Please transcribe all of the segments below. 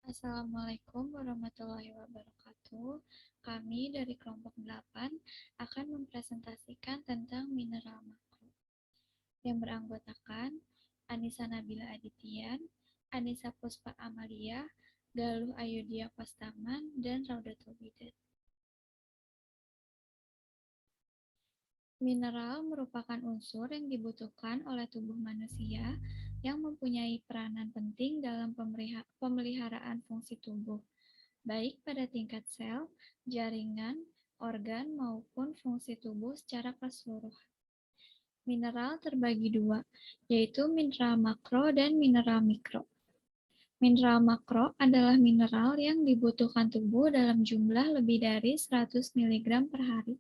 Assalamualaikum warahmatullahi wabarakatuh. Kami dari kelompok 8 akan mempresentasikan tentang mineral makro yang beranggotakan Anissa Nabila Adityan, Anissa Puspa Amalia, Galuh Ayudhya Pastaman, dan Raudatul Bidan. Mineral merupakan unsur yang dibutuhkan oleh tubuh manusia yang mempunyai peranan penting dalam pemeliharaan fungsi tubuh, baik pada tingkat sel, jaringan, organ, maupun fungsi tubuh secara keseluruhan. Mineral terbagi dua, yaitu mineral makro dan mineral mikro. Mineral makro adalah mineral yang dibutuhkan tubuh dalam jumlah lebih dari 100 mg per hari.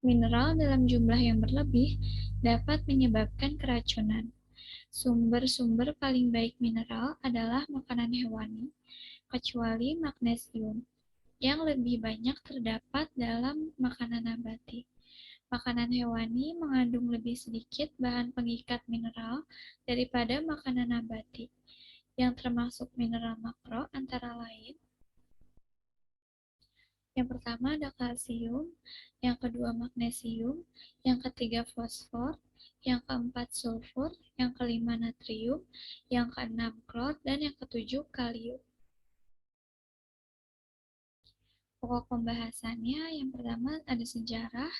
Mineral dalam jumlah yang berlebih dapat menyebabkan keracunan. Sumber-sumber paling baik mineral adalah makanan hewani, kecuali magnesium, yang lebih banyak terdapat dalam makanan nabati. Makanan hewani mengandung lebih sedikit bahan pengikat mineral daripada makanan nabati, yang termasuk mineral makro antara lain. Yang pertama ada kalsium, yang kedua magnesium, yang ketiga fosfor, yang keempat sulfur, yang kelima natrium, yang keenam klor, dan yang ketujuh kalium. Pokok pembahasannya yang pertama ada sejarah,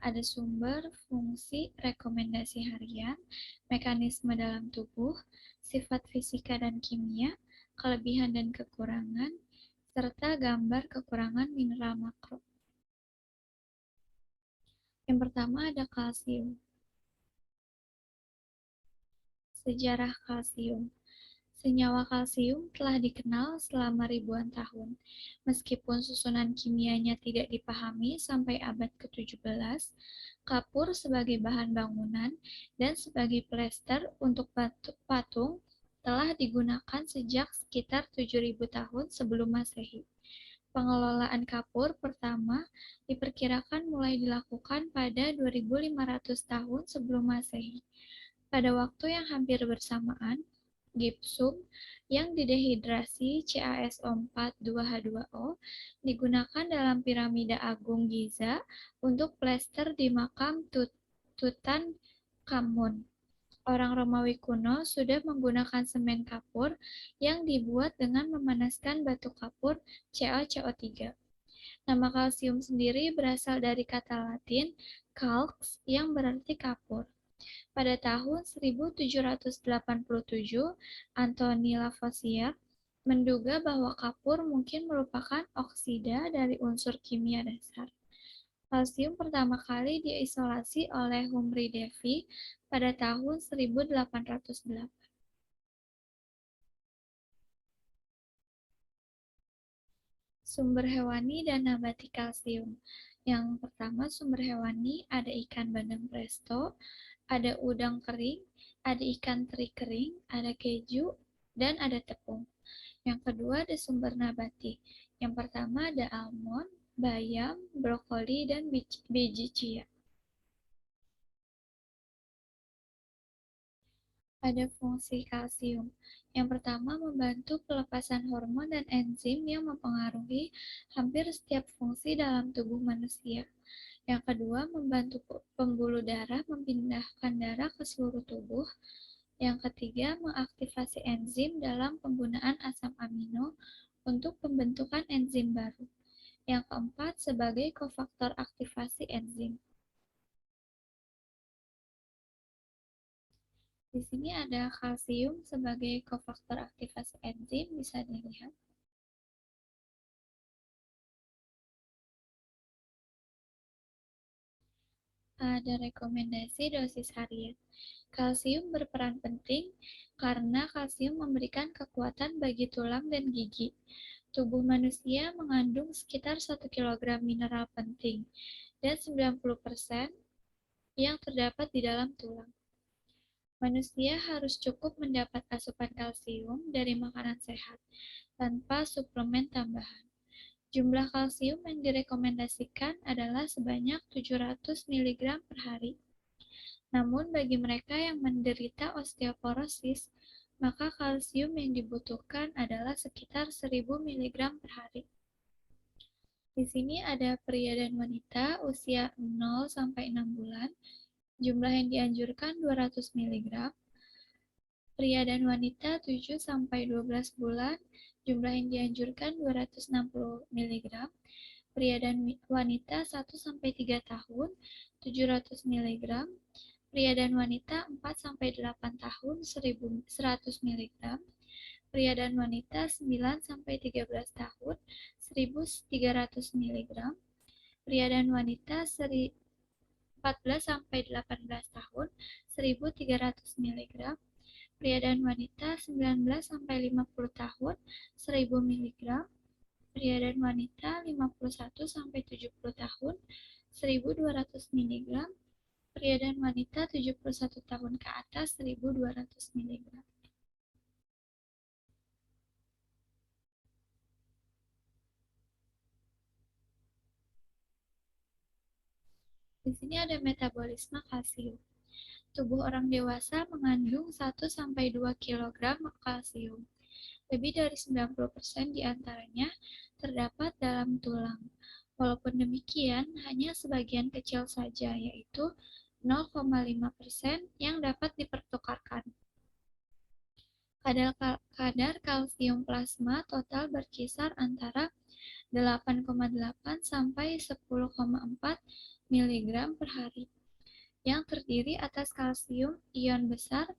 ada sumber, fungsi, rekomendasi harian, mekanisme dalam tubuh, sifat fisika dan kimia, kelebihan dan kekurangan, serta gambar kekurangan mineral makro. Yang pertama ada kalsium. Sejarah kalsium. Senyawa kalsium telah dikenal selama ribuan tahun. Meskipun susunan kimianya tidak dipahami sampai abad ke-17, kapur sebagai bahan bangunan dan sebagai plester untuk patung telah digunakan sejak sekitar 7.000 tahun sebelum Masehi. Pengelolaan kapur pertama diperkirakan mulai dilakukan pada 2.500 tahun sebelum Masehi. Pada waktu yang hampir bersamaan, gipsum yang didehidrasi CaSO4-2H2O digunakan dalam piramida Agung Giza untuk plester di makam Tutankhamun. Orang Romawi kuno sudah menggunakan semen kapur yang dibuat dengan memanaskan batu kapur CaCO3. Nama kalsium sendiri berasal dari kata Latin calx yang berarti kapur. Pada tahun 1787, Anthony Lavoisier menduga bahwa kapur mungkin merupakan oksida dari unsur kimia dasar. Kalsium pertama kali diisolasi oleh Humri Devi pada tahun 1808. Sumber hewani dan nabati kalsium. Yang pertama sumber hewani ada ikan bandeng presto, ada udang kering, ada ikan teri kering, ada keju, dan ada tepung. Yang kedua ada sumber nabati. Yang pertama ada almond, bayam, brokoli, dan biji chia. Ada fungsi kalsium. Yang pertama, membantu pelepasan hormon dan enzim yang mempengaruhi hampir setiap fungsi dalam tubuh manusia. Yang kedua, membantu pembuluh darah memindahkan darah ke seluruh tubuh. Yang ketiga, mengaktifasi enzim dalam penggunaan asam amino untuk pembentukan enzim baru. Yang keempat, sebagai kofaktor aktivasi enzim. Di sini ada kalsium sebagai kofaktor aktivasi enzim, bisa dilihat. Ada rekomendasi dosis harian. Kalsium berperan penting karena kalsium memberikan kekuatan bagi tulang dan gigi. Tubuh manusia mengandung sekitar 1 kg mineral penting dan 90% yang terdapat di dalam tulang. Manusia harus cukup mendapat asupan kalsium dari makanan sehat tanpa suplemen tambahan. Jumlah kalsium yang direkomendasikan adalah sebanyak 700 mg per hari. Namun bagi mereka yang menderita osteoporosis, maka kalsium yang dibutuhkan adalah sekitar 1000 mg per hari. Di sini ada pria dan wanita usia 0 sampai 6 bulan, jumlah yang dianjurkan 200 mg. Pria dan wanita 7 sampai 12 bulan, jumlah yang dianjurkan 260 mg. Pria dan wanita 1 sampai 3 tahun, 700 mg. Pria dan wanita 4 sampai 8 tahun, 100 mg. Pria dan wanita 9 sampai 13 tahun, 1300 mg. Pria dan wanita 14 sampai 18 tahun, 1300 mg. Pria dan wanita 19 sampai 50 tahun, 1000 mg. Pria dan wanita 51 sampai 70 tahun, 1200 mg. Pria dan wanita 71 tahun ke atas, 1200 mg. Di sini ada metabolisme kalsium. Tubuh orang dewasa mengandung 1 sampai 2 kg kalsium. Lebih dari 90% diantaranya terdapat dalam tulang. Walaupun demikian, hanya sebagian kecil saja, yaitu 0,5% yang dapat dipertukarkan. Kadar kalsium plasma total berkisar antara 8,8 sampai 10,4 mg per hari, yang terdiri atas kalsium ion besar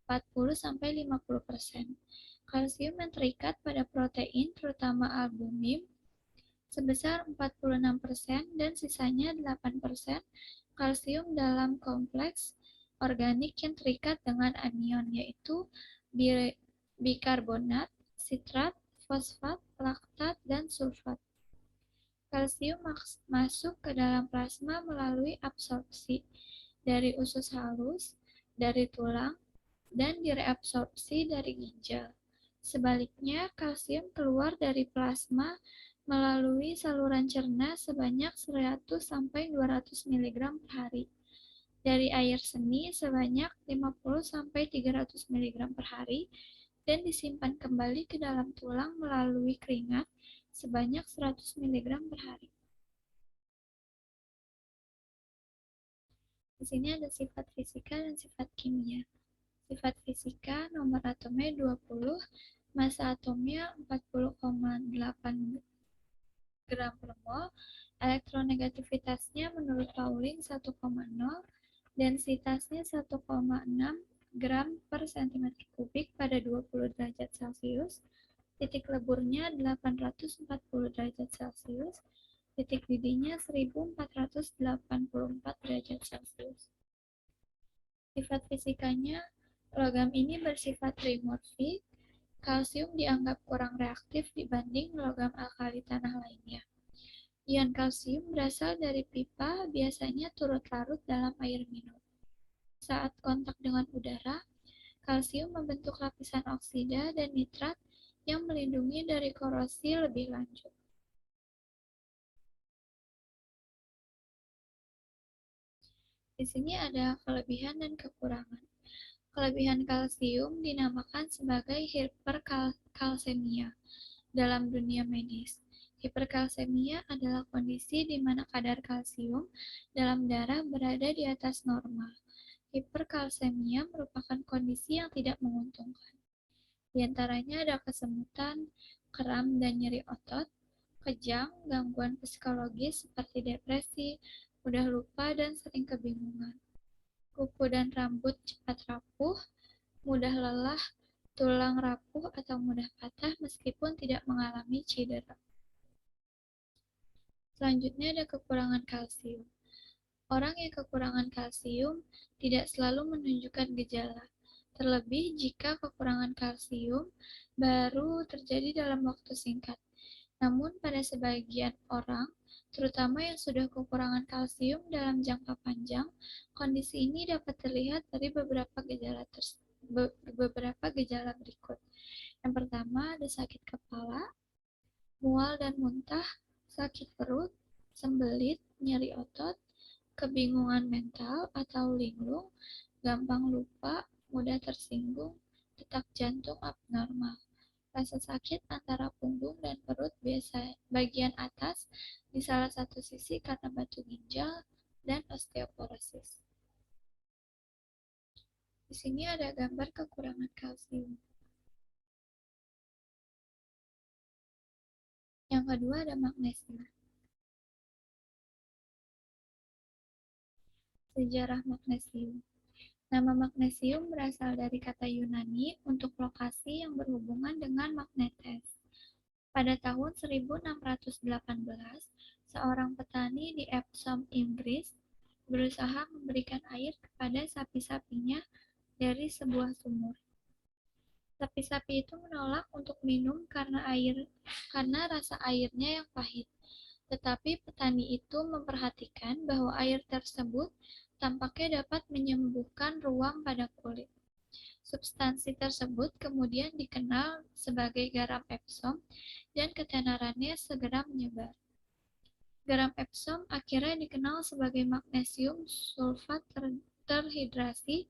40 sampai 50%. Kalsium yang terikat pada protein, terutama albumin, sebesar 46% dan sisanya 8% kalsium dalam kompleks organik yang terikat dengan anion, yaitu bikarbonat, sitrat, fosfat, laktat, dan sulfat. Kalsium masuk ke dalam plasma melalui absorpsi dari usus halus, dari tulang, dan direabsorpsi dari ginjal. Sebaliknya, kalsium keluar dari plasma melalui saluran cerna sebanyak 100 sampai 200 mg per hari. Dari air seni sebanyak 50 sampai 300 mg per hari dan disimpan kembali ke dalam tulang melalui keringat sebanyak 100 mg per hari. Di sini ada sifat fisika dan sifat kimia. Sifat fisika, nomor atomnya 20, massa atomnya 40,8 gram per mol, elektronegativitasnya menurut Pauling 1,0, densitasnya 1,6 gram per cm kubik pada 20 derajat Celcius, titik leburnya 840 derajat Celcius, titik didihnya 1484 derajat Celcius. Sifat fisikanya, logam ini bersifat trimorfik. Kalsium dianggap kurang reaktif dibanding logam alkali tanah lainnya. Ion kalsium berasal dari pipa, biasanya turut larut dalam air minum. Saat kontak dengan udara, kalsium membentuk lapisan oksida dan nitrat yang melindungi dari korosi lebih lanjut. Di sini ada kelebihan dan kekurangan. Kelebihan kalsium dinamakan sebagai hiperkalsemia dalam dunia medis. Hiperkalsemia adalah kondisi di mana kadar kalsium dalam darah berada di atas normal. Hiperkalsemia merupakan kondisi yang tidak menguntungkan. Di antaranya ada kesemutan, kram dan nyeri otot, kejang, gangguan psikologis seperti depresi, mudah lupa dan sering kebingungan. Kuku dan rambut cepat rapuh, mudah lelah, tulang rapuh atau mudah patah meskipun tidak mengalami cedera. Selanjutnya ada kekurangan kalsium. Orang yang kekurangan kalsium tidak selalu menunjukkan gejala, terlebih jika kekurangan kalsium baru terjadi dalam waktu singkat. Namun pada sebagian orang, terutama yang sudah kekurangan kalsium dalam jangka panjang, kondisi ini dapat terlihat dari beberapa gejala berikut. Yang pertama ada sakit kepala, mual dan muntah, sakit perut, sembelit, nyeri otot, kebingungan mental atau linglung, gampang lupa, mudah tersinggung, detak jantung abnormal, rasa sakit antara punggung dan perut biasa bagian atas di salah satu sisi karena batu ginjal, dan osteoporosis. Di sini ada gambar kekurangan kalsium. Yang kedua ada magnesium. Sejarah magnesium. Nama magnesium berasal dari kata Yunani untuk lokasi yang berhubungan dengan magnetes. Pada tahun 1618, seorang petani di Epsom, Inggris, berusaha memberikan air kepada sapi-sapinya dari sebuah sumur. Sapi-sapi itu menolak untuk minum karena rasa airnya yang pahit. Tetapi petani itu memperhatikan bahwa air tersebut tampaknya dapat menyembuhkan ruam pada kulit. Substansi tersebut kemudian dikenal sebagai garam Epsom dan ketenarannya segera menyebar. Garam Epsom akhirnya dikenal sebagai magnesium sulfat terhidrasi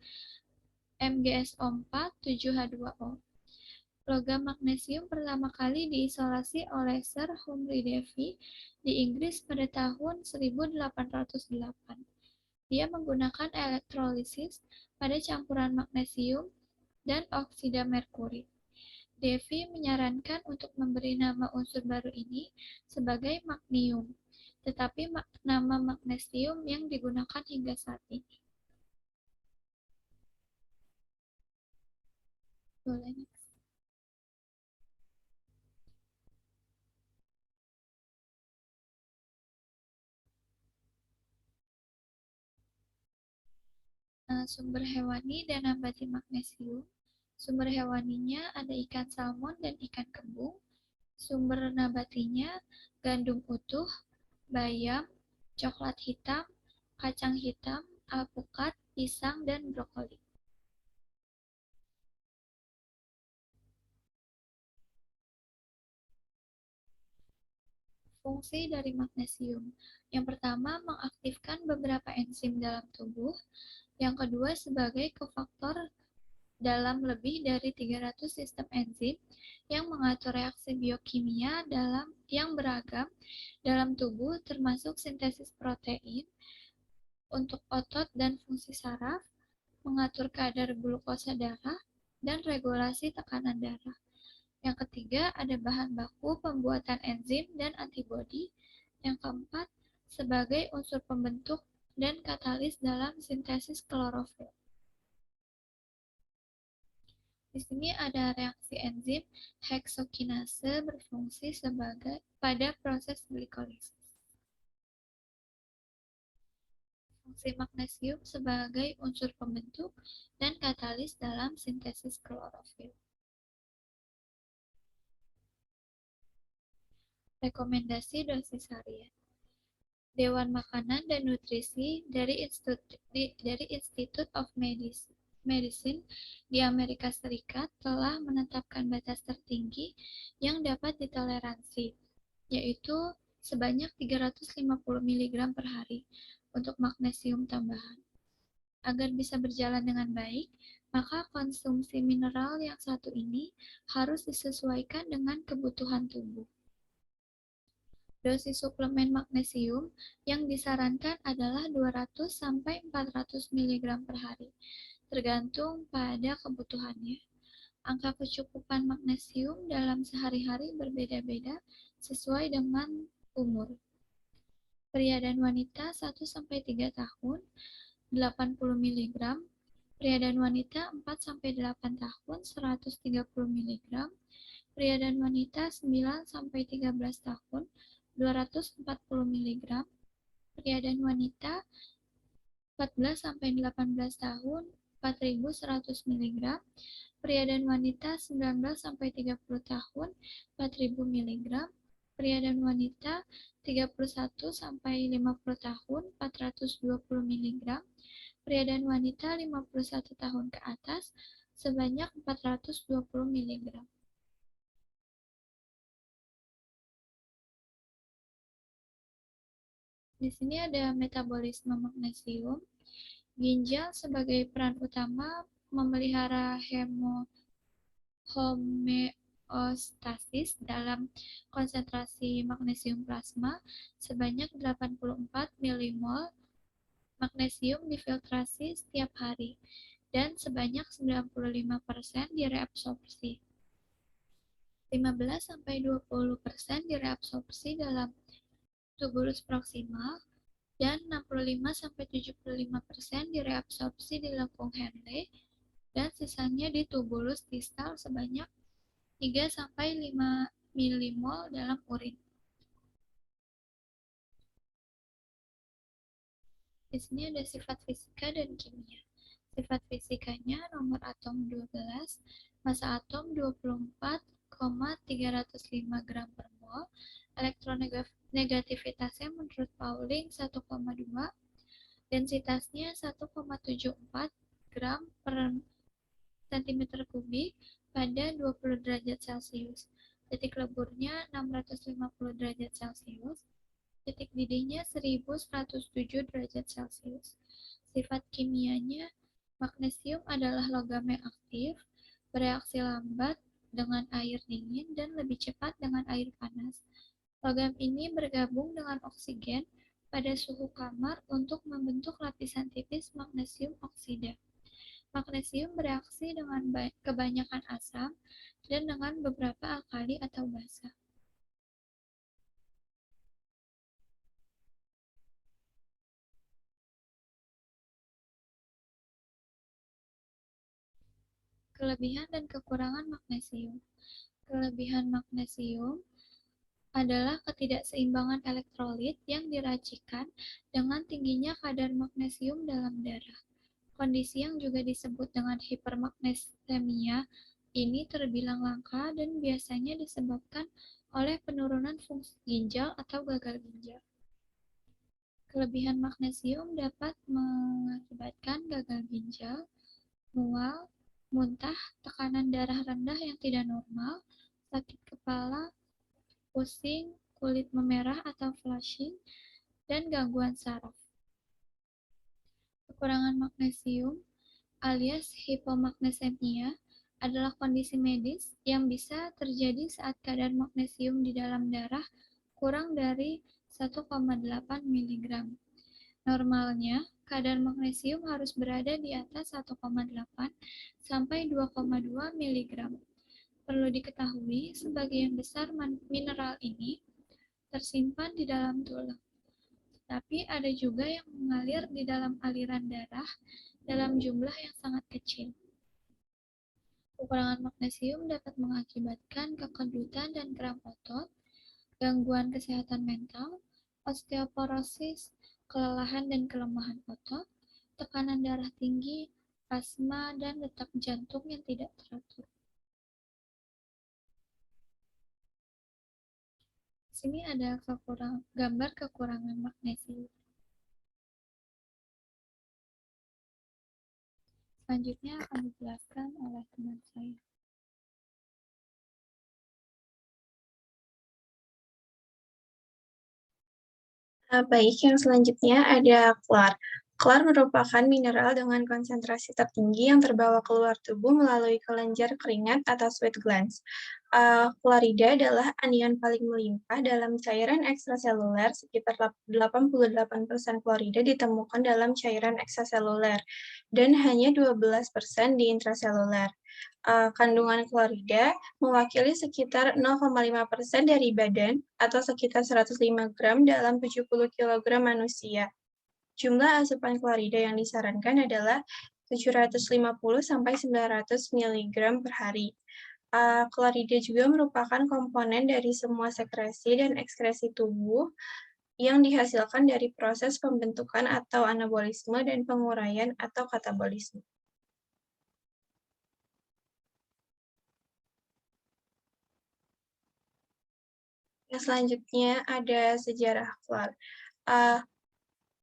MgSO4 7H2O. Logam magnesium pertama kali diisolasi oleh Sir Humphry Davy di Inggris pada tahun 1808. Dia menggunakan elektrolisis pada campuran magnesium dan oksida merkuri. Davy menyarankan untuk memberi nama unsur baru ini sebagai magnium, tetapi nama magnesium yang digunakan hingga saat ini. Boleh next. Sumber hewani dan nabati magnesium. Sumber hewaninya ada ikan salmon dan ikan kembung. Sumber nabatinya gandum utuh, bayam, coklat hitam, kacang hitam, alpukat, pisang, dan brokoli. Fungsi dari magnesium. Yang pertama, mengaktifkan beberapa enzim dalam tubuh. Yang kedua, sebagai kofaktor dalam lebih dari 300 sistem enzim yang mengatur reaksi biokimia yang beragam dalam tubuh, termasuk sintesis protein untuk otot dan fungsi saraf, mengatur kadar glukosa darah, dan regulasi tekanan darah. Yang ketiga, ada bahan baku pembuatan enzim dan antibodi. Yang keempat, sebagai unsur pembentuk dan katalis dalam sintesis klorofil. Di sini ada reaksi enzim heksokinase berfungsi pada proses glikolisis. Fungsi magnesium sebagai unsur pembentuk dan katalis dalam sintesis klorofil. Rekomendasi dosis harian. Dewan Makanan dan Nutrisi dari Institute of Medicine di Amerika Serikat telah menetapkan batas tertinggi yang dapat ditoleransi, yaitu sebanyak 350 mg per hari untuk magnesium tambahan. Agar bisa berjalan dengan baik, maka konsumsi mineral yang satu ini harus disesuaikan dengan kebutuhan tubuh. Dosis suplemen magnesium yang disarankan adalah 200-400 mg per hari, tergantung pada kebutuhannya. Angka kecukupan magnesium dalam sehari-hari berbeda-beda sesuai dengan umur. Pria dan wanita 1-3 tahun 80 mg, pria dan wanita 4-8 tahun 130 mg, pria dan wanita 9-13 tahun 240 mg, pria dan wanita 14-18 tahun 4100 mg, pria dan wanita 19-30 tahun 4000 mg, pria dan wanita 31-50 tahun 420 mg, pria dan wanita 51 tahun ke atas sebanyak 420 mg. Di sini ada metabolisme magnesium. Ginjal sebagai peran utama memelihara homeostasis dalam konsentrasi magnesium plasma sebanyak 84 milimol magnesium difiltrasi setiap hari dan sebanyak 95% direabsorpsi. 15-20% direabsorpsi dalam tubulus proksimal dan 65-75% direabsorpsi di lengkung Henle dan sisanya di tubulus distal sebanyak 3-5 milimol dalam urin. Di sini ada sifat fisika dan kimia. Sifat fisikanya nomor atom 12, massa atom 24,305 gram per mol, elektronegativitasnya menurut Pauling 1,2, densitasnya 1,74 gram per cm kubik pada 20 derajat Celcius. Titik leburnya 650 derajat Celcius. Titik didihnya 1107 derajat Celcius. Sifat kimianya, magnesium adalah logam yang aktif, bereaksi lambat dengan air dingin dan lebih cepat dengan air panas. Logam ini bergabung dengan oksigen pada suhu kamar untuk membentuk lapisan tipis magnesium oksida. Magnesium bereaksi dengan kebanyakan asam dan dengan beberapa alkali atau basa. Kelebihan dan kekurangan magnesium. Kelebihan magnesium adalah ketidakseimbangan elektrolit yang diracikan dengan tingginya kadar magnesium dalam darah. Kondisi yang juga disebut dengan hipermagnesemia ini terbilang langka dan biasanya disebabkan oleh penurunan fungsi ginjal atau gagal ginjal. Kelebihan magnesium dapat mengakibatkan gagal ginjal, mual, muntah, tekanan darah rendah yang tidak normal, sakit kepala, pusing, kulit memerah atau flushing, dan gangguan saraf. Kekurangan magnesium alias hipomagnesemia adalah kondisi medis yang bisa terjadi saat kadar magnesium di dalam darah kurang dari 1,8 mg. Normalnya, kadar magnesium harus berada di atas 1,8 sampai 2,2 mg. Perlu diketahui, sebagian besar mineral ini tersimpan di dalam tulang. Tapi ada juga yang mengalir di dalam aliran darah dalam jumlah yang sangat kecil. Kekurangan magnesium dapat mengakibatkan kekedutan dan kram otot, gangguan kesehatan mental, osteoporosis, kelelahan dan kelemahan otot, tekanan darah tinggi, asma, dan detak jantung yang tidak teratur. Sini ada gambar kekurangan magnesium. Selanjutnya akan dijelaskan oleh teman saya. Baik, yang selanjutnya ada klar. Klar merupakan mineral dengan konsentrasi tertinggi yang terbawa keluar tubuh melalui kelenjar keringat atau sweat glands. Klorida adalah anion paling melimpah dalam cairan ekstraseluler, sekitar 88% klorida ditemukan dalam cairan ekstraseluler, dan hanya 12% di intraseluler. Kandungan klorida mewakili sekitar 0,5% dari badan atau sekitar 105 gram dalam 70 kg manusia. Jumlah asupan klorida yang disarankan adalah 750-900 mg per hari. Klorida juga merupakan komponen dari semua sekresi dan ekskresi tubuh yang dihasilkan dari proses pembentukan atau anabolisme dan penguraian atau katabolisme. Yang selanjutnya ada sejarah klar.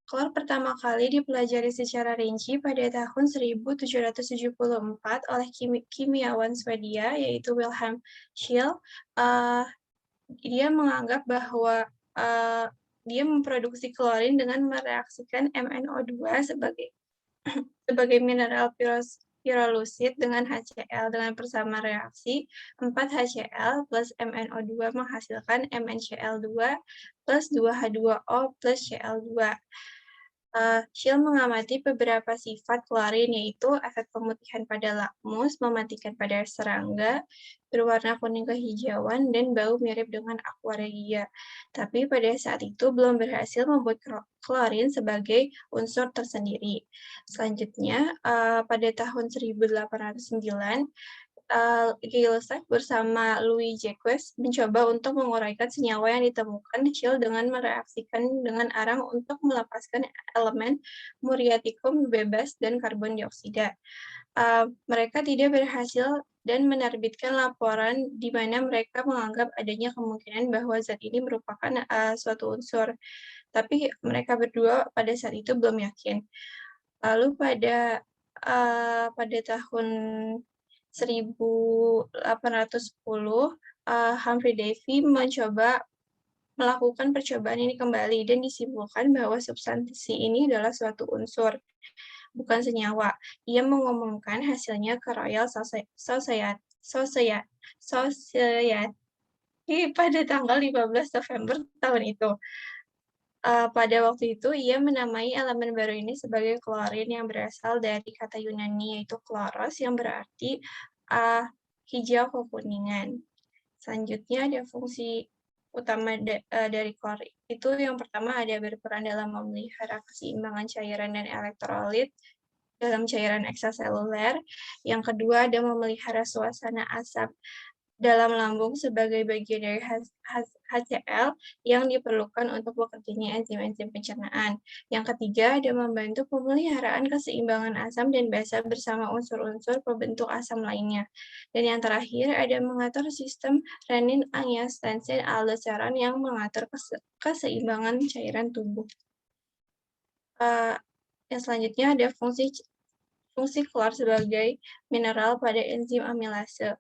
Klar pertama kali dipelajari secara rinci pada tahun 1774 oleh kimiawan Swedia, yaitu Wilhelm Scheele. Dia menganggap bahwa dia memproduksi klorin dengan mereaksikan MnO2 sebagai mineral pirolusit dengan HCl dengan persamaan reaksi 4HCl plus MnO2 menghasilkan MnCl2 plus 2H2O plus Cl2. Schill mengamati beberapa sifat klorin, yaitu efek pemutihan pada lakmus, mematikan pada serangga, berwarna kuning kehijauan, dan bau mirip dengan aqua regia. Tapi pada saat itu belum berhasil membuat klorin sebagai unsur tersendiri. Selanjutnya, pada tahun 1809, Gay-Lussac bersama Louis Jacques mencoba untuk menguraikan senyawa yang ditemukan di Schill dengan mereaksikan dengan arang untuk melepaskan elemen muriaticum bebas dan karbon dioksida. Mereka tidak berhasil dan menerbitkan laporan di mana mereka menganggap adanya kemungkinan bahwa zat ini merupakan suatu unsur. Tapi mereka berdua pada saat itu belum yakin. Lalu pada tahun 1810, Humphrey Davy mencoba melakukan percobaan ini kembali dan disimpulkan bahwa substansi ini adalah suatu unsur, bukan senyawa. Ia mengumumkan hasilnya ke Royal Society pada tanggal 15 November tahun itu. Pada waktu itu, ia menamai elemen baru ini sebagai klorin yang berasal dari kata Yunani, yaitu kloros, yang berarti hijau kekuningan. Selanjutnya ada fungsi utama dari klorin. Itu yang pertama ada berperan dalam memelihara keseimbangan cairan dan elektrolit dalam cairan ekstraseluler. Yang kedua ada memelihara suasana asam dalam lambung sebagai bagian dari HCl yang diperlukan untuk bekerjanya enzim-enzim pencernaan. Yang ketiga, ada membantu pemeliharaan keseimbangan asam dan basa bersama unsur-unsur pembentuk asam lainnya. Dan yang terakhir, ada mengatur sistem renin-angiotensin-aldosteron yang mengatur keseimbangan cairan tubuh. Yang selanjutnya ada fungsi klor sebagai mineral pada enzim amilase.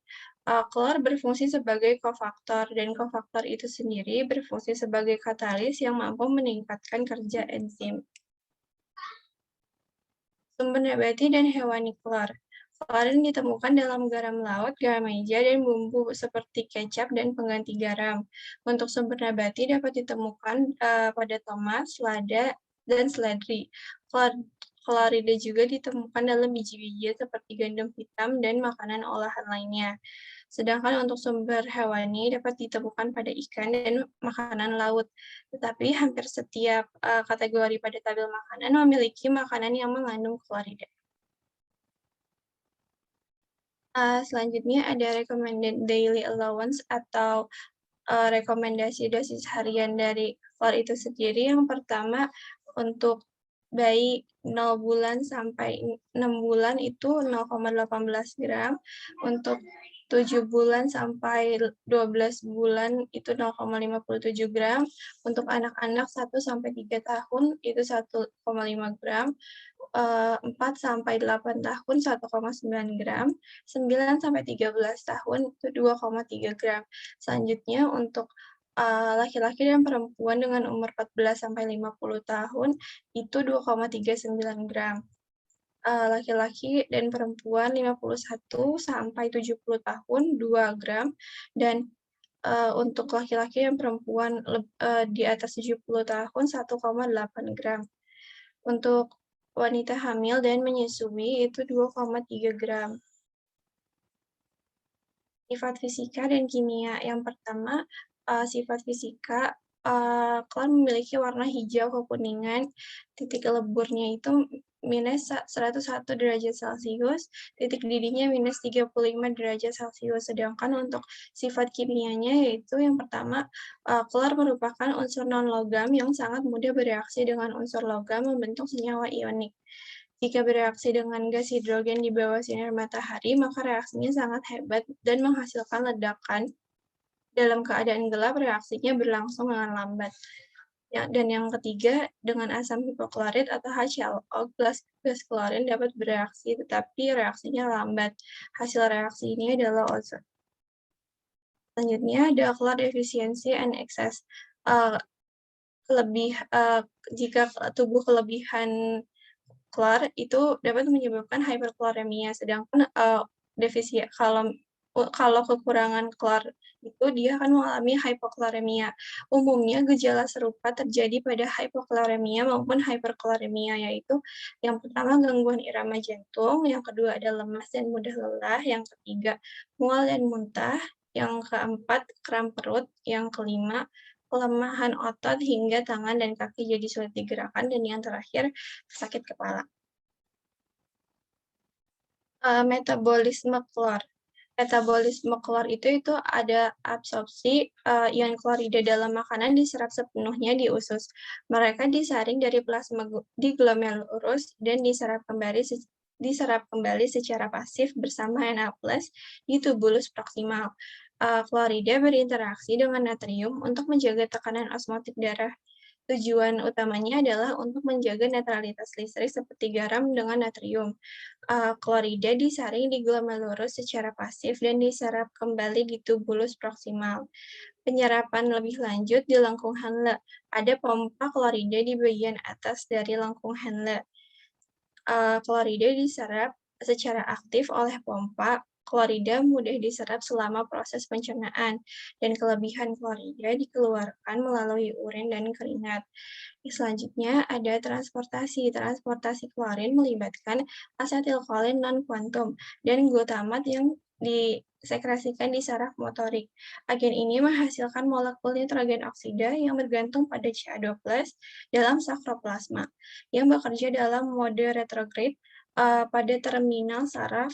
Klor berfungsi sebagai kofaktor, dan kofaktor itu sendiri berfungsi sebagai katalis yang mampu meningkatkan kerja enzim. Sumber nabati dan hewani klor. Klorin ditemukan dalam garam laut, garam meja, dan bumbu seperti kecap dan pengganti garam. Untuk sumber nabati dapat ditemukan pada tomat, selada, dan seledri. Klorida juga ditemukan dalam biji-bijian seperti gandum hitam dan makanan olahan lainnya. Sedangkan untuk sumber hewani dapat ditemukan pada ikan dan makanan laut. Tetapi hampir setiap kategori pada tabel makanan memiliki makanan yang mengandung klorida. Selanjutnya ada recommended daily allowance atau rekomendasi dosis harian dari klor itu sendiri. Yang pertama, untuk bayi 0 bulan sampai 6 bulan itu 0,18 gram, untuk 7 bulan sampai 12 bulan itu 0,57 gram, untuk anak-anak 1 sampai 3 tahun itu 1,5 gram, 4 sampai 8 tahun 1,9 gram, 9 sampai 13 tahun itu 2,3 gram. Selanjutnya untuk laki-laki dan perempuan dengan umur 14 sampai 50 tahun itu 2,39 gram. Laki-laki dan perempuan 51 sampai 70 tahun 2 gram, dan untuk laki-laki dan perempuan di atas 70 tahun 1,8 gram. Untuk wanita hamil dan menyusui itu 2,3 gram. Sifat fisika dan kimia. Yang pertama, sifat fisika, klor memiliki warna hijau kekuningan, titik leburnya itu minus 101 derajat Celcius, titik didihnya minus 35 derajat Celcius. Sedangkan untuk sifat kimianya yaitu yang pertama, klor merupakan unsur non-logam yang sangat mudah bereaksi dengan unsur logam membentuk senyawa ionik. Jika bereaksi dengan gas hidrogen di bawah sinar matahari, maka reaksinya sangat hebat dan menghasilkan ledakan. Dalam keadaan gelap, reaksinya berlangsung dengan lambat. Dan yang ketiga, dengan asam hipoklorit atau HClO, gas klorin dapat bereaksi, tetapi reaksinya lambat. Hasil reaksi ini adalah ozon. Selanjutnya ada klor efisiensi and excess. Jika tubuh kelebihan klar itu dapat menyebabkan hyperkloремia, sedangkan, kalau kekurangan klar itu dia akan mengalami hypokloремia. Umumnya gejala serupa terjadi pada hypokloремia maupun hyperkloремia, yaitu yang pertama gangguan irama jantung, yang kedua ada lemas dan mudah lelah, yang ketiga mual dan muntah, yang keempat kram perut, yang kelima kelemahan otot hingga tangan dan kaki jadi sulit digerakkan, dan yang terakhir sakit kepala. Metabolisme klor. Metabolisme klor itu ada absorpsi ion klorida dalam makanan diserap sepenuhnya di usus. Mereka disaring dari plasma di glomerulus dan diserap kembali secara pasif bersama Na+ di tubulus proksimal. Klorida berinteraksi dengan natrium untuk menjaga tekanan osmotik darah. Tujuan utamanya adalah untuk menjaga netralitas listrik seperti garam dengan natrium. Klorida disaring di glomerulus secara pasif dan diserap kembali di tubulus proksimal. Penyerapan lebih lanjut di lengkung Henle. Ada pompa klorida di bagian atas dari lengkung Henle. Klorida diserap secara aktif oleh pompa. Klorida mudah diserap selama proses pencernaan, dan kelebihan klorida dikeluarkan melalui urin dan keringat. Selanjutnya ada transportasi. Transportasi klorin melibatkan asetilkolin non-kuantum dan glutamat yang disekresikan di saraf motorik. Agen ini menghasilkan molekul nitrogen oksida yang bergantung pada Ca2+ dalam sakroplasma, yang bekerja dalam mode retrograde pada terminal saraf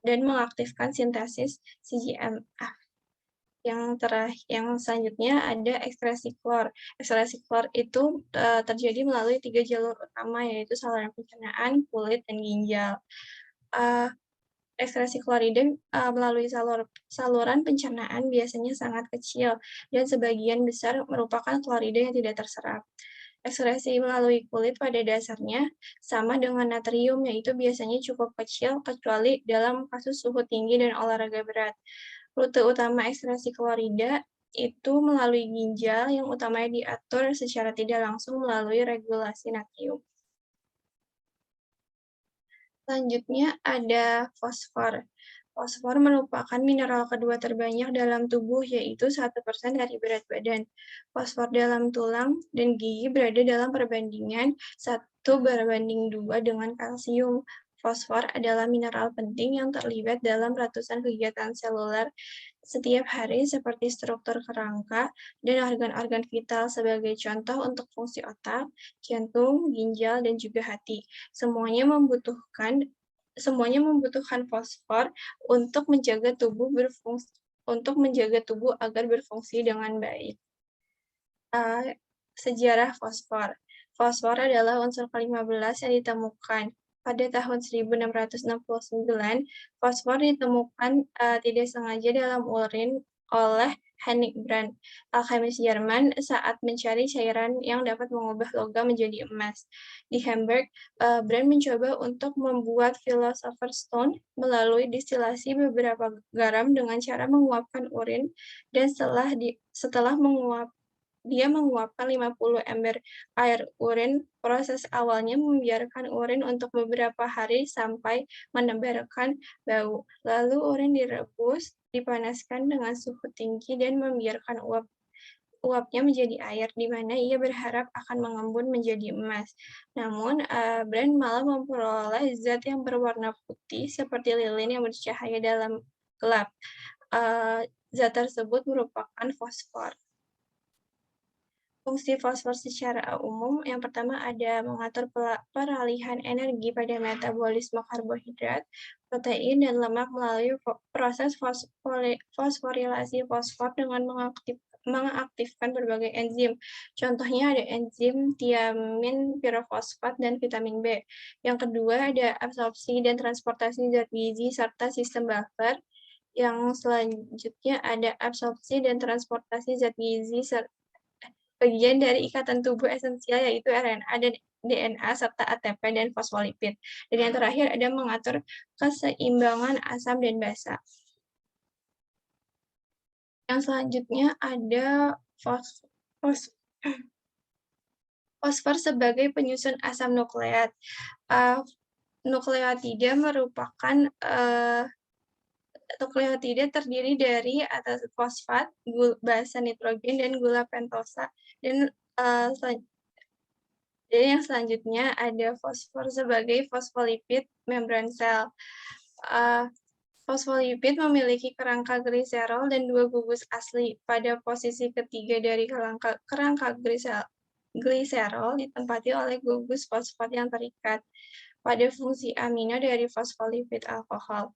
dan mengaktifkan sintesis CGMF. Yang selanjutnya ada ekskresi klor. Ekskresi klor itu terjadi melalui 3 jalur utama, yaitu saluran pencernaan, kulit, dan ginjal. Ekskresi klorida melalui saluran pencernaan biasanya sangat kecil, dan sebagian besar merupakan klorida yang tidak terserap. Ekskresi melalui kulit pada dasarnya sama dengan natrium, yaitu biasanya cukup kecil, kecuali dalam kasus suhu tinggi dan olahraga berat. Rute utama ekskresi klorida itu melalui ginjal, yang utamanya diatur secara tidak langsung melalui regulasi natrium. Selanjutnya ada fosfor. Fosfor merupakan mineral kedua terbanyak dalam tubuh, yaitu 1% dari berat badan. Fosfor dalam tulang dan gigi berada dalam perbandingan 1:2 dengan kalsium. Fosfor adalah mineral penting yang terlibat dalam ratusan kegiatan seluler setiap hari, seperti struktur kerangka dan organ-organ vital, sebagai contoh untuk fungsi otak, jantung, ginjal, dan juga hati. Semuanya membutuhkan fosfor untuk menjaga tubuh agar berfungsi dengan baik. Sejarah fosfor. Fosfor adalah unsur ke-15 yang ditemukan. Pada tahun 1669, fosfor ditemukan tidak sengaja dalam urin oleh Henning Brand, alkemis Jerman, saat mencari cairan yang dapat mengubah logam menjadi emas. Di Hamburg, Brand mencoba untuk membuat Philosopher's Stone melalui distilasi beberapa garam dengan cara menguapkan urin, dan setelah dia menguapkan 50 ember air urin. Proses awalnya membiarkan urin untuk beberapa hari sampai menebarkan bau. Lalu urin direbus, dipanaskan dengan suhu tinggi, dan membiarkan uapnya menjadi air, di mana ia berharap akan mengembun menjadi emas. Namun, Brand malah memperoleh zat yang berwarna putih seperti lilin yang bercahaya dalam gelap. Zat tersebut merupakan fosfor. Fungsi fosfor secara umum, yang pertama ada mengatur peralihan energi pada metabolisme karbohidrat, protein, dan lemak melalui proses fosforilasi fosfor dengan mengaktifkan berbagai enzim. Contohnya ada enzim tiamin pirofosfat dan vitamin B. Yang kedua ada absorpsi dan transportasi zat gizi serta sistem buffer. Yang selanjutnya ada absorpsi dan transportasi zat gizi bagian dari ikatan tubuh esensial, yaitu RNA dan DNA serta ATP dan fosfolipid. Dan yang terakhir ada mengatur keseimbangan asam dan basa. Yang selanjutnya ada Fosfor sebagai penyusun asam nukleat. Nukleotida merupakan nukleotida terdiri dari atas fosfat, basa nitrogen, dan gula pentosa. Dan yang selanjutnya ada fosfor sebagai fosfolipid membran sel. Fosfolipid memiliki kerangka gliserol dan dua gugus asli. Pada posisi ketiga dari kerangka gliserol ditempati oleh gugus fosfat yang terikat pada fungsi amino dari fosfolipid alkohol.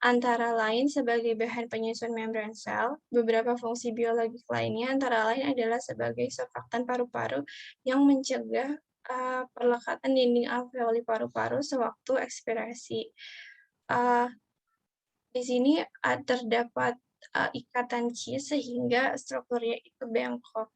Antara lain sebagai bahan penyusun membran sel, beberapa fungsi biologis lainnya antara lain adalah sebagai surfaktan paru-paru yang mencegah perlekatan dinding alveoli paru-paru sewaktu ekspirasi. Di sini terdapat ikatan Cis sehingga strukturnya itu bengkok.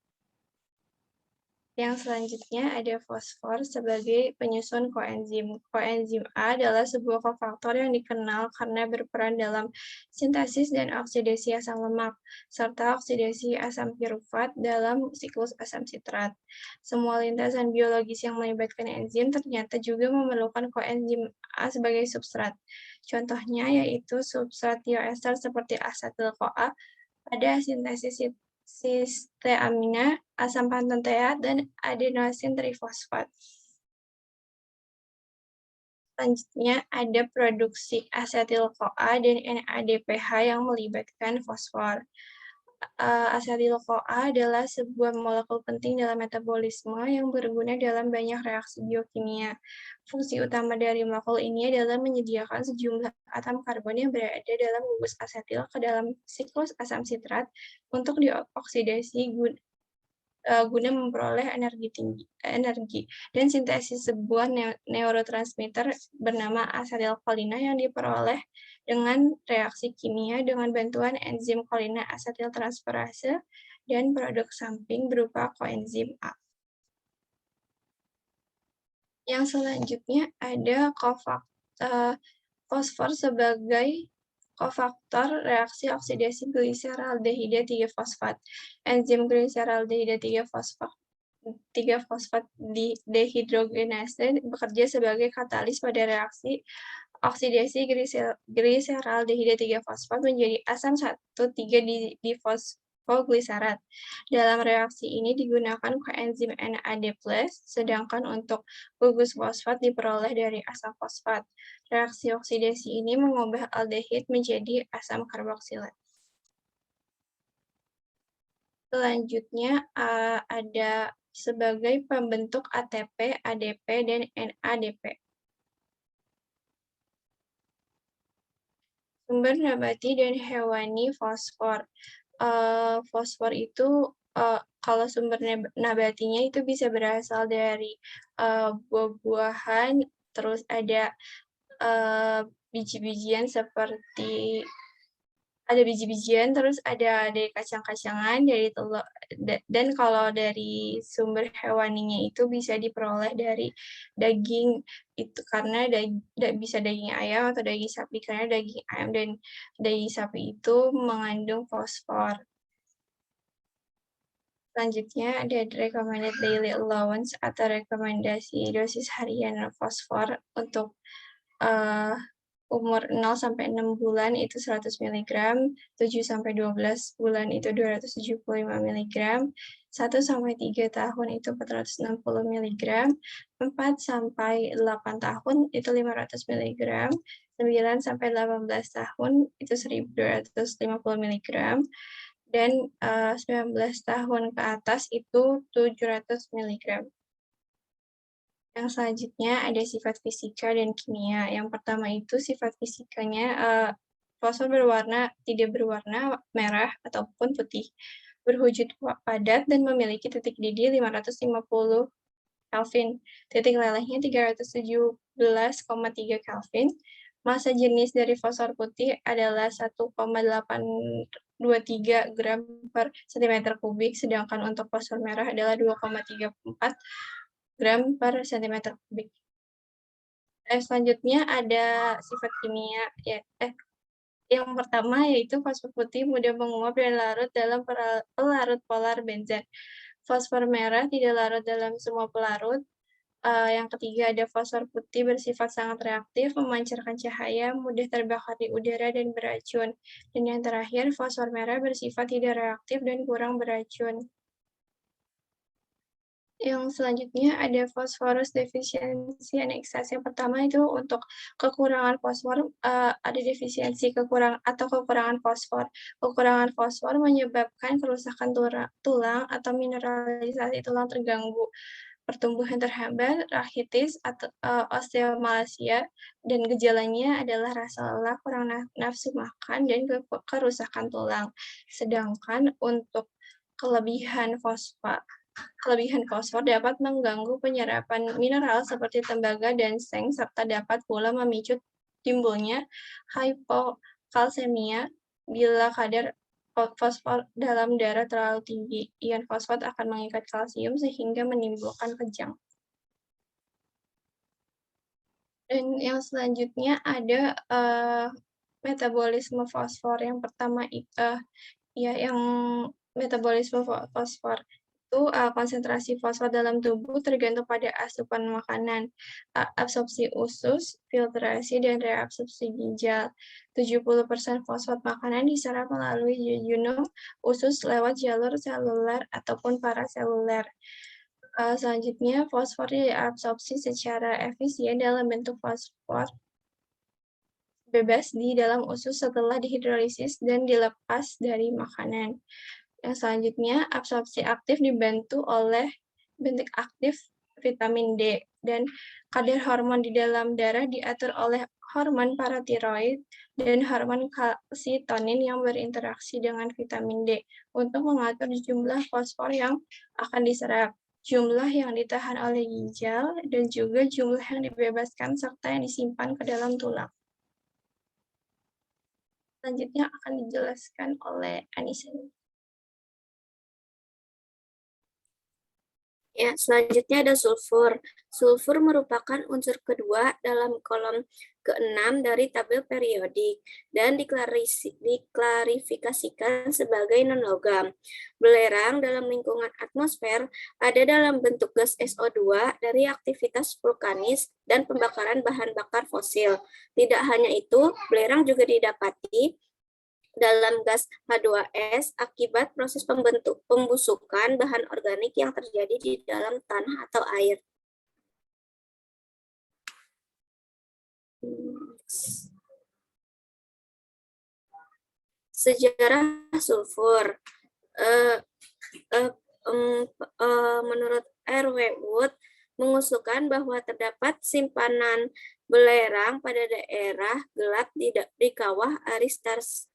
Yang selanjutnya ada fosfor sebagai penyusun koenzim. Koenzim A adalah sebuah kofaktor yang dikenal karena berperan dalam sintesis dan oksidasi asam lemak, serta oksidasi asam pirufat dalam siklus asam sitrat. Semua lintasan biologis yang melibatkan enzim ternyata juga memerlukan koenzim A sebagai substrat. Contohnya yaitu substrat tioester seperti asetil-CoA pada sintesis sisteamina, asam pentoteat, dan adenosin trifosfat. Selanjutnya ada produksi asetil-CoA dan NADPH yang melibatkan fosfor. Asetil-CoA adalah sebuah molekul penting dalam metabolisme yang berguna dalam banyak reaksi biokimia. Fungsi utama dari molekul ini adalah menyediakan sejumlah atom karbon yang berada dalam gugus asetil ke dalam siklus asam sitrat untuk dioksidasi guna memperoleh energi dan sintesis sebuah neurotransmitter bernama asetilkolina yang diperoleh dengan reaksi kimia dengan bantuan enzim kolina asetiltransferase dan produk samping berupa koenzim A. Yang selanjutnya ada fosfor sebagai kofaktor reaksi oksidasi gliseraldehida 3-fosfat. Enzim gliseraldehida 3-fosfat dehidrogenase bekerja sebagai katalis pada reaksi oksidasi gliseraldehida 3-fosfat menjadi asam 1,3-difosfogliserat. Dalam reaksi ini digunakan koenzim NAD+, sedangkan untuk gugus fosfat diperoleh dari asam fosfat. Reaksi oksidasi ini mengubah aldehid menjadi asam karboksilat. Selanjutnya ada sebagai pembentuk ATP, ADP, dan NADP. Sumber nabati dan hewani fosfor. Fosfor itu kalau sumber nabatinya itu bisa berasal dari buah-buahan, terus ada biji-bijian seperti terus ada dari kacang-kacangan, dari telur, dan kalau dari sumber hewaninya itu bisa diperoleh dari daging, itu karena bisa daging ayam atau daging sapi, karena daging ayam dan daging sapi itu mengandung fosfor. Selanjutnya ada recommended daily allowance atau rekomendasi dosis harian fosfor untuk umur 0-6 bulan itu 100 mg, 7-12 bulan itu 275 mg, 1-3 tahun itu 460 mg, 4-8 tahun itu 500 mg, 9-18 tahun itu 1250 mg, dan 19 tahun ke atas itu 700 mg. Yang selanjutnya ada sifat fisika dan kimia. Yang pertama itu sifat fisikanya, fosfor tidak berwarna merah ataupun putih, berwujud padat dan memiliki titik didih 550 Kelvin, titik lelehnya 317,3 Kelvin. Massa jenis dari fosfor putih adalah 1,823 gram per cm kubik, sedangkan untuk fosfor merah adalah 2,34 gram per cm kubik. Selanjutnya ada sifat kimia, yang pertama yaitu fosfor putih mudah menguap dan larut dalam pelarut polar benzen. Fosfor merah tidak larut dalam semua pelarut. Yang ketiga ada fosfor putih bersifat sangat reaktif, memancarkan cahaya, mudah terbakar di udara dan beracun. Dan yang terakhir, fosfor merah bersifat tidak reaktif dan kurang beracun. Yang selanjutnya ada phosphorus deficiency and excess. Yang pertama itu untuk kekurangan fosfor, ada defisiensi kekurangan fosfor. Kekurangan fosfor menyebabkan kerusakan tulang atau mineralisasi tulang terganggu, pertumbuhan terhambat, rachitis, atau osteomalacia, dan gejalanya adalah rasa lelah, kurang nafsu makan, dan kerusakan tulang. Sedangkan untuk kelebihan fosfor dapat mengganggu penyerapan mineral seperti tembaga dan seng, serta dapat pula memicu timbulnya hipokalsemia bila kadar fosfor dalam darah terlalu tinggi. Ion fosfat akan mengikat kalsium sehingga menimbulkan kejang. Dan yang selanjutnya ada metabolisme fosfor. Yang pertama yang metabolisme fosfor itu konsentrasi fosfor dalam tubuh tergantung pada asupan makanan, absorpsi usus, filtrasi, dan reabsorpsi ginjal. 70% fosfat makanan diserap melalui jejunum usus lewat jalur seluler ataupun paraseluler. Selanjutnya, fosfor diabsorpsi secara efisien dalam bentuk fosfor bebas di dalam usus setelah dihidrolisis dan dilepas dari makanan. Yang selanjutnya, absorpsi aktif dibantu oleh bentuk aktif vitamin D, dan kadar hormon di dalam darah diatur oleh hormon paratiroid dan hormon kalsitonin yang berinteraksi dengan vitamin D untuk mengatur jumlah fosfor yang akan diserap, jumlah yang ditahan oleh ginjal, dan juga jumlah yang dibebaskan serta yang disimpan ke dalam tulang. Selanjutnya akan dijelaskan oleh Anissa. Ya, selanjutnya ada sulfur. Sulfur merupakan unsur kedua dalam kolom ke-6 dari tabel periodik dan diklarifikasikan sebagai non-logam. Belerang dalam lingkungan atmosfer ada dalam bentuk gas SO2 dari aktivitas vulkanis dan pembakaran bahan bakar fosil. Tidak hanya itu, belerang juga didapati dalam gas H2S akibat proses pembusukan bahan organik yang terjadi di dalam tanah atau air. Sejarah sulfur. Menurut R.W. Wood, mengusulkan bahwa terdapat simpanan belerang pada daerah gelap di kawah Aristarchus.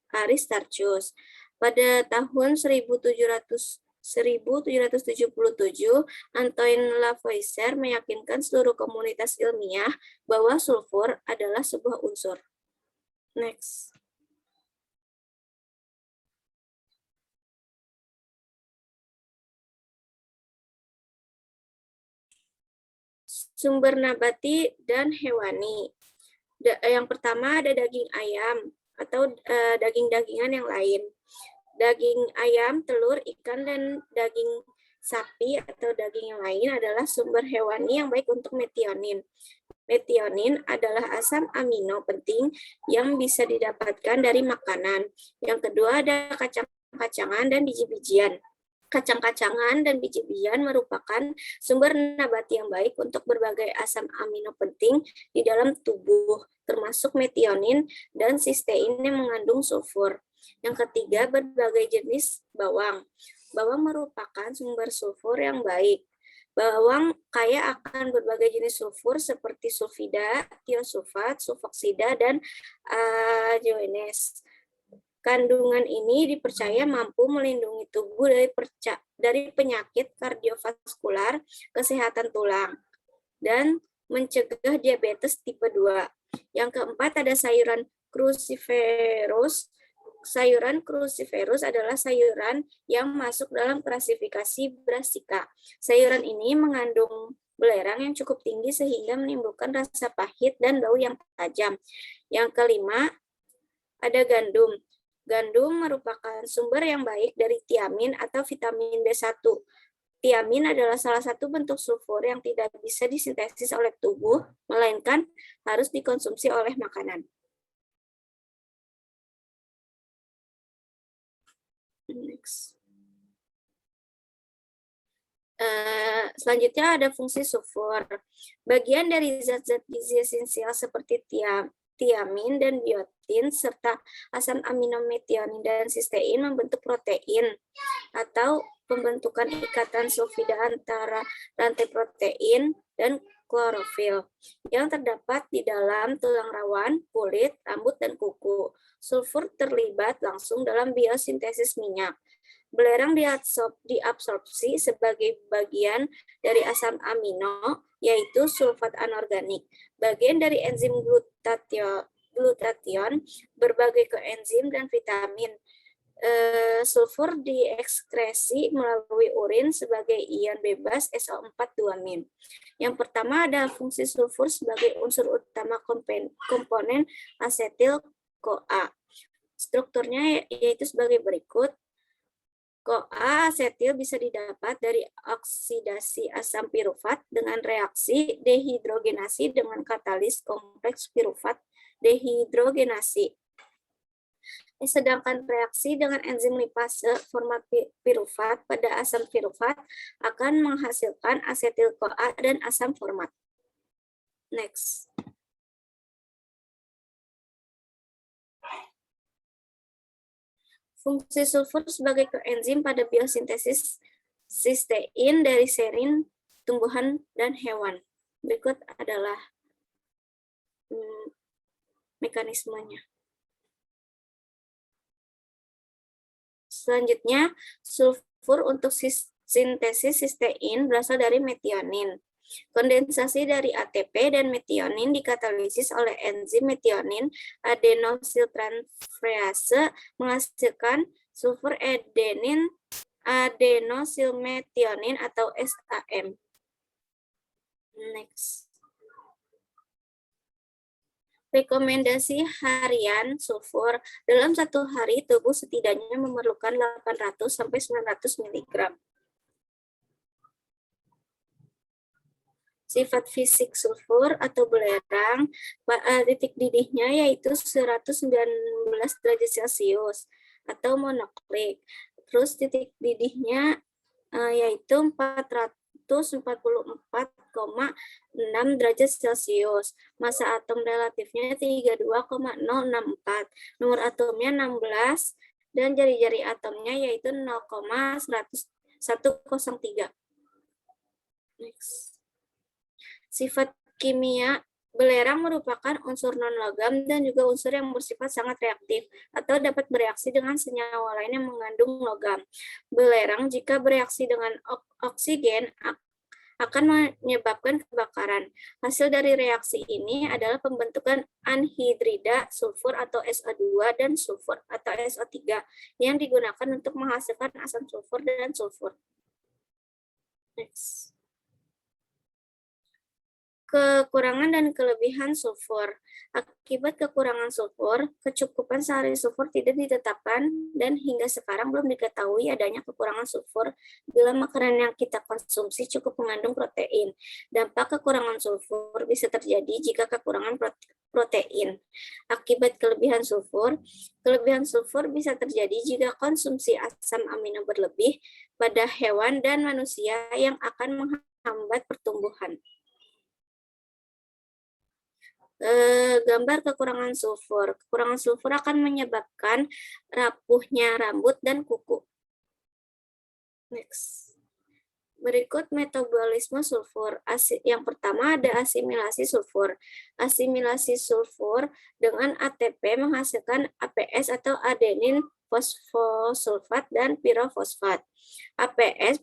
Pada tahun 1777, Antoine Lavoisier meyakinkan seluruh komunitas ilmiah bahwa sulfur adalah sebuah unsur. Next. Sumber nabati dan hewani. Yang pertama ada daging ayam atau daging-dagingan yang lain. Daging ayam, telur, ikan, dan daging sapi atau daging yang lain adalah sumber hewani yang baik untuk metionin. Metionin adalah asam amino penting yang bisa didapatkan dari makanan. Yang kedua ada kacang-kacangan dan biji-bijian. Kacang-kacangan dan biji-bijian merupakan sumber nabati yang baik untuk berbagai asam amino penting di dalam tubuh, termasuk metionin dan sistein yang mengandung sulfur. Yang ketiga, berbagai jenis bawang. Bawang merupakan sumber sulfur yang baik. Bawang kaya akan berbagai jenis sulfur seperti sulfida, tiosulfat, sulfoksida, dan ajoines. Kandungan ini dipercaya mampu melindungi tubuh dari penyakit kardiovaskular, kesehatan tulang, dan mencegah diabetes tipe 2. Yang keempat ada sayuran cruciferous. Sayuran cruciferous adalah sayuran yang masuk dalam klasifikasi brassica. Sayuran ini mengandung belerang yang cukup tinggi sehingga menimbulkan rasa pahit dan bau yang tajam. Yang kelima ada gandum. Gandum merupakan sumber yang baik dari tiamin atau vitamin B1. Tiamin adalah salah satu bentuk sulfur yang tidak bisa disintesis oleh tubuh, melainkan harus dikonsumsi oleh makanan. Next. Selanjutnya ada fungsi sulfur. Bagian dari zat-zat gizi esensial seperti tiamin dan biotin serta asam amino metionin dan sistein membentuk protein atau pembentukan ikatan sulfida antara rantai protein dan klorofil yang terdapat di dalam tulang rawan, kulit, rambut, dan kuku. Sulfur terlibat langsung dalam biosintesis minyak. Belerang diabsorpsi sebagai bagian dari asam amino, yaitu sulfat anorganik. Bagian dari enzim glutation, berbagai koenzim dan vitamin. Sulfur diekskresi melalui urin sebagai ion bebas SO4-2-. Yang pertama ada fungsi sulfur sebagai unsur utama komponen asetil-CoA. Strukturnya yaitu sebagai berikut. CoA asetil bisa didapat dari oksidasi asam pirufat dengan reaksi dehidrogenasi dengan katalis kompleks pirufat dehidrogenasi. Sedangkan reaksi dengan enzim lipase format pirufat pada asam pirufat akan menghasilkan asetil CoA dan asam format. Next. Fungsi sulfur sebagai koenzim pada biosintesis sistein dari serin tumbuhan dan hewan. Berikut adalah mekanismenya. Selanjutnya, sulfur untuk sintesis sistein berasal dari metionin. Kondensasi dari ATP dan metionin dikatalisis oleh enzim metionin adenosyltransferase menghasilkan sulfur adenosilmetionin atau SAM. Next. Rekomendasi harian sulfur. Dalam satu hari, tubuh setidaknya memerlukan 800-900 mg. Sifat fisik sulfur atau belerang, titik didihnya yaitu 119 derajat Celcius atau monoklik. Terus titik didihnya yaitu 444,6 derajat Celcius. Massa atom relatifnya 32,064. Nomor atomnya 16 dan jari-jari atomnya yaitu 0,103. Next. Sifat kimia, belerang merupakan unsur non-logam dan juga unsur yang bersifat sangat reaktif atau dapat bereaksi dengan senyawa lain yang mengandung logam. Belerang jika bereaksi dengan oksigen akan menyebabkan kebakaran. Hasil dari reaksi ini adalah pembentukan anhidrida sulfur atau SO2 dan sulfur atau SO3 yang digunakan untuk menghasilkan asam sulfur dan sulfur. Next. Kekurangan dan kelebihan sulfur. Akibat kekurangan sulfur, kecukupan sehari sulfur tidak ditetapkan dan hingga sekarang belum diketahui adanya kekurangan sulfur bila makanan yang kita konsumsi cukup mengandung protein. Dampak kekurangan sulfur bisa terjadi jika kekurangan protein. Akibat kelebihan sulfur bisa terjadi jika konsumsi asam amino berlebih pada hewan dan manusia yang akan menghambat pertumbuhan. Gambar kekurangan sulfur. Kekurangan sulfur akan menyebabkan rapuhnya rambut dan kuku. Next. Berikut metabolisme sulfur. Yang pertama ada asimilasi sulfur. Asimilasi sulfur dengan ATP menghasilkan APS atau adenin fosfosulfat dan pirofosfat. APS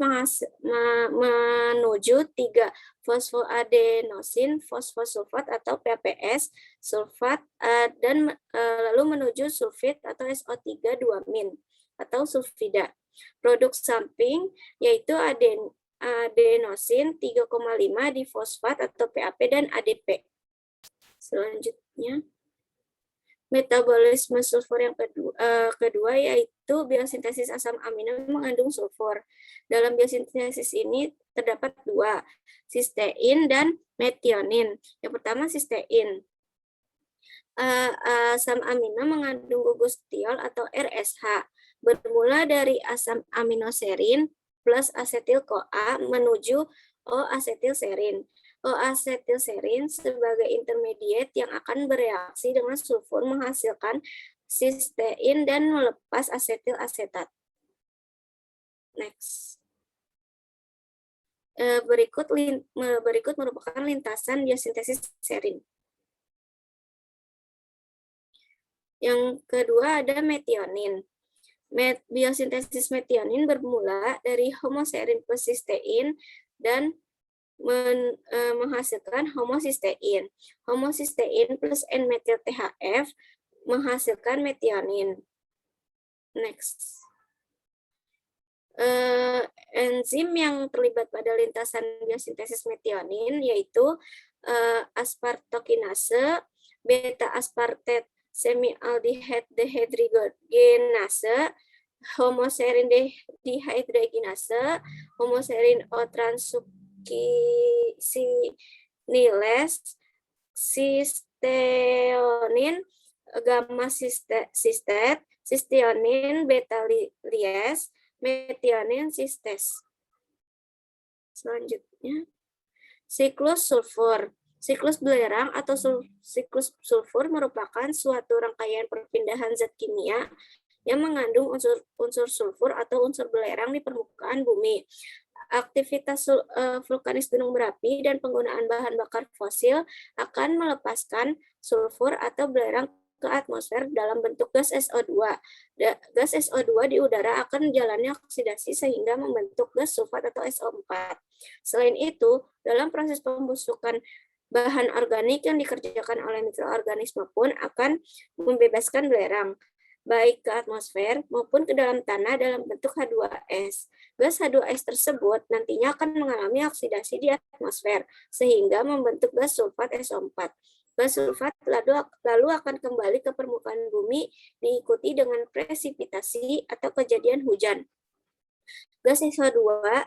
menuju 3-fosfoadenosin fosfosulfat atau PAPS sulfat dan lalu menuju sulfit atau SO3-2- atau sulfida. Produk samping yaitu adenosin 3,5 difosfat atau PAP dan ADP. Selanjutnya metabolisme sulfur yang kedua yaitu yaitu biosintesis asam amino mengandung sulfur. Dalam biosintesis ini terdapat dua, sistein dan metionin. Yang pertama sistein. Asam amino mengandung gugus tiol atau RSH, bermula dari asam aminoserin plus asetil-CoA menuju O-asetilserin. O-asetilserin sebagai intermediate yang akan bereaksi dengan sulfur menghasilkan sistein dan melepas asetil asetat. Next. Berikut merupakan lintasan biosintesis serin. Yang kedua ada metionin. Biosintesis metionin bermula dari homoserin plus sistein dan menghasilkan homosistein. Homosistein plus N-metil THF menghasilkan metionin. Next. Enzim yang terlibat pada lintasan biosintesis metionin yaitu aspartokinase, beta-aspartate semialdehyde dehydrogenase, homoserin dehydrogenase, homoserin O-transuccinylase, cysteonin gamma sistet, cysteonin beta liase, metionin sistes. Selanjutnya, siklus sulfur. Siklus belerang atau siklus sulfur merupakan suatu rangkaian perpindahan zat kimia yang mengandung unsur sulfur atau unsur belerang di permukaan bumi. Aktivitas vulkanis gunung berapi dan penggunaan bahan bakar fosil akan melepaskan sulfur atau belerang ke atmosfer dalam bentuk gas SO2. Gas SO2 di udara akan menjalani oksidasi sehingga membentuk gas sulfat atau SO4. Selain itu, dalam proses pembusukan bahan organik yang dikerjakan oleh mikroorganisme pun akan membebaskan belerang, baik ke atmosfer maupun ke dalam tanah dalam bentuk H2S. Gas H2S tersebut nantinya akan mengalami oksidasi di atmosfer, sehingga membentuk gas sulfat SO4. Gas sulfat lalu akan kembali ke permukaan bumi, diikuti dengan presipitasi atau kejadian hujan. Gas SO2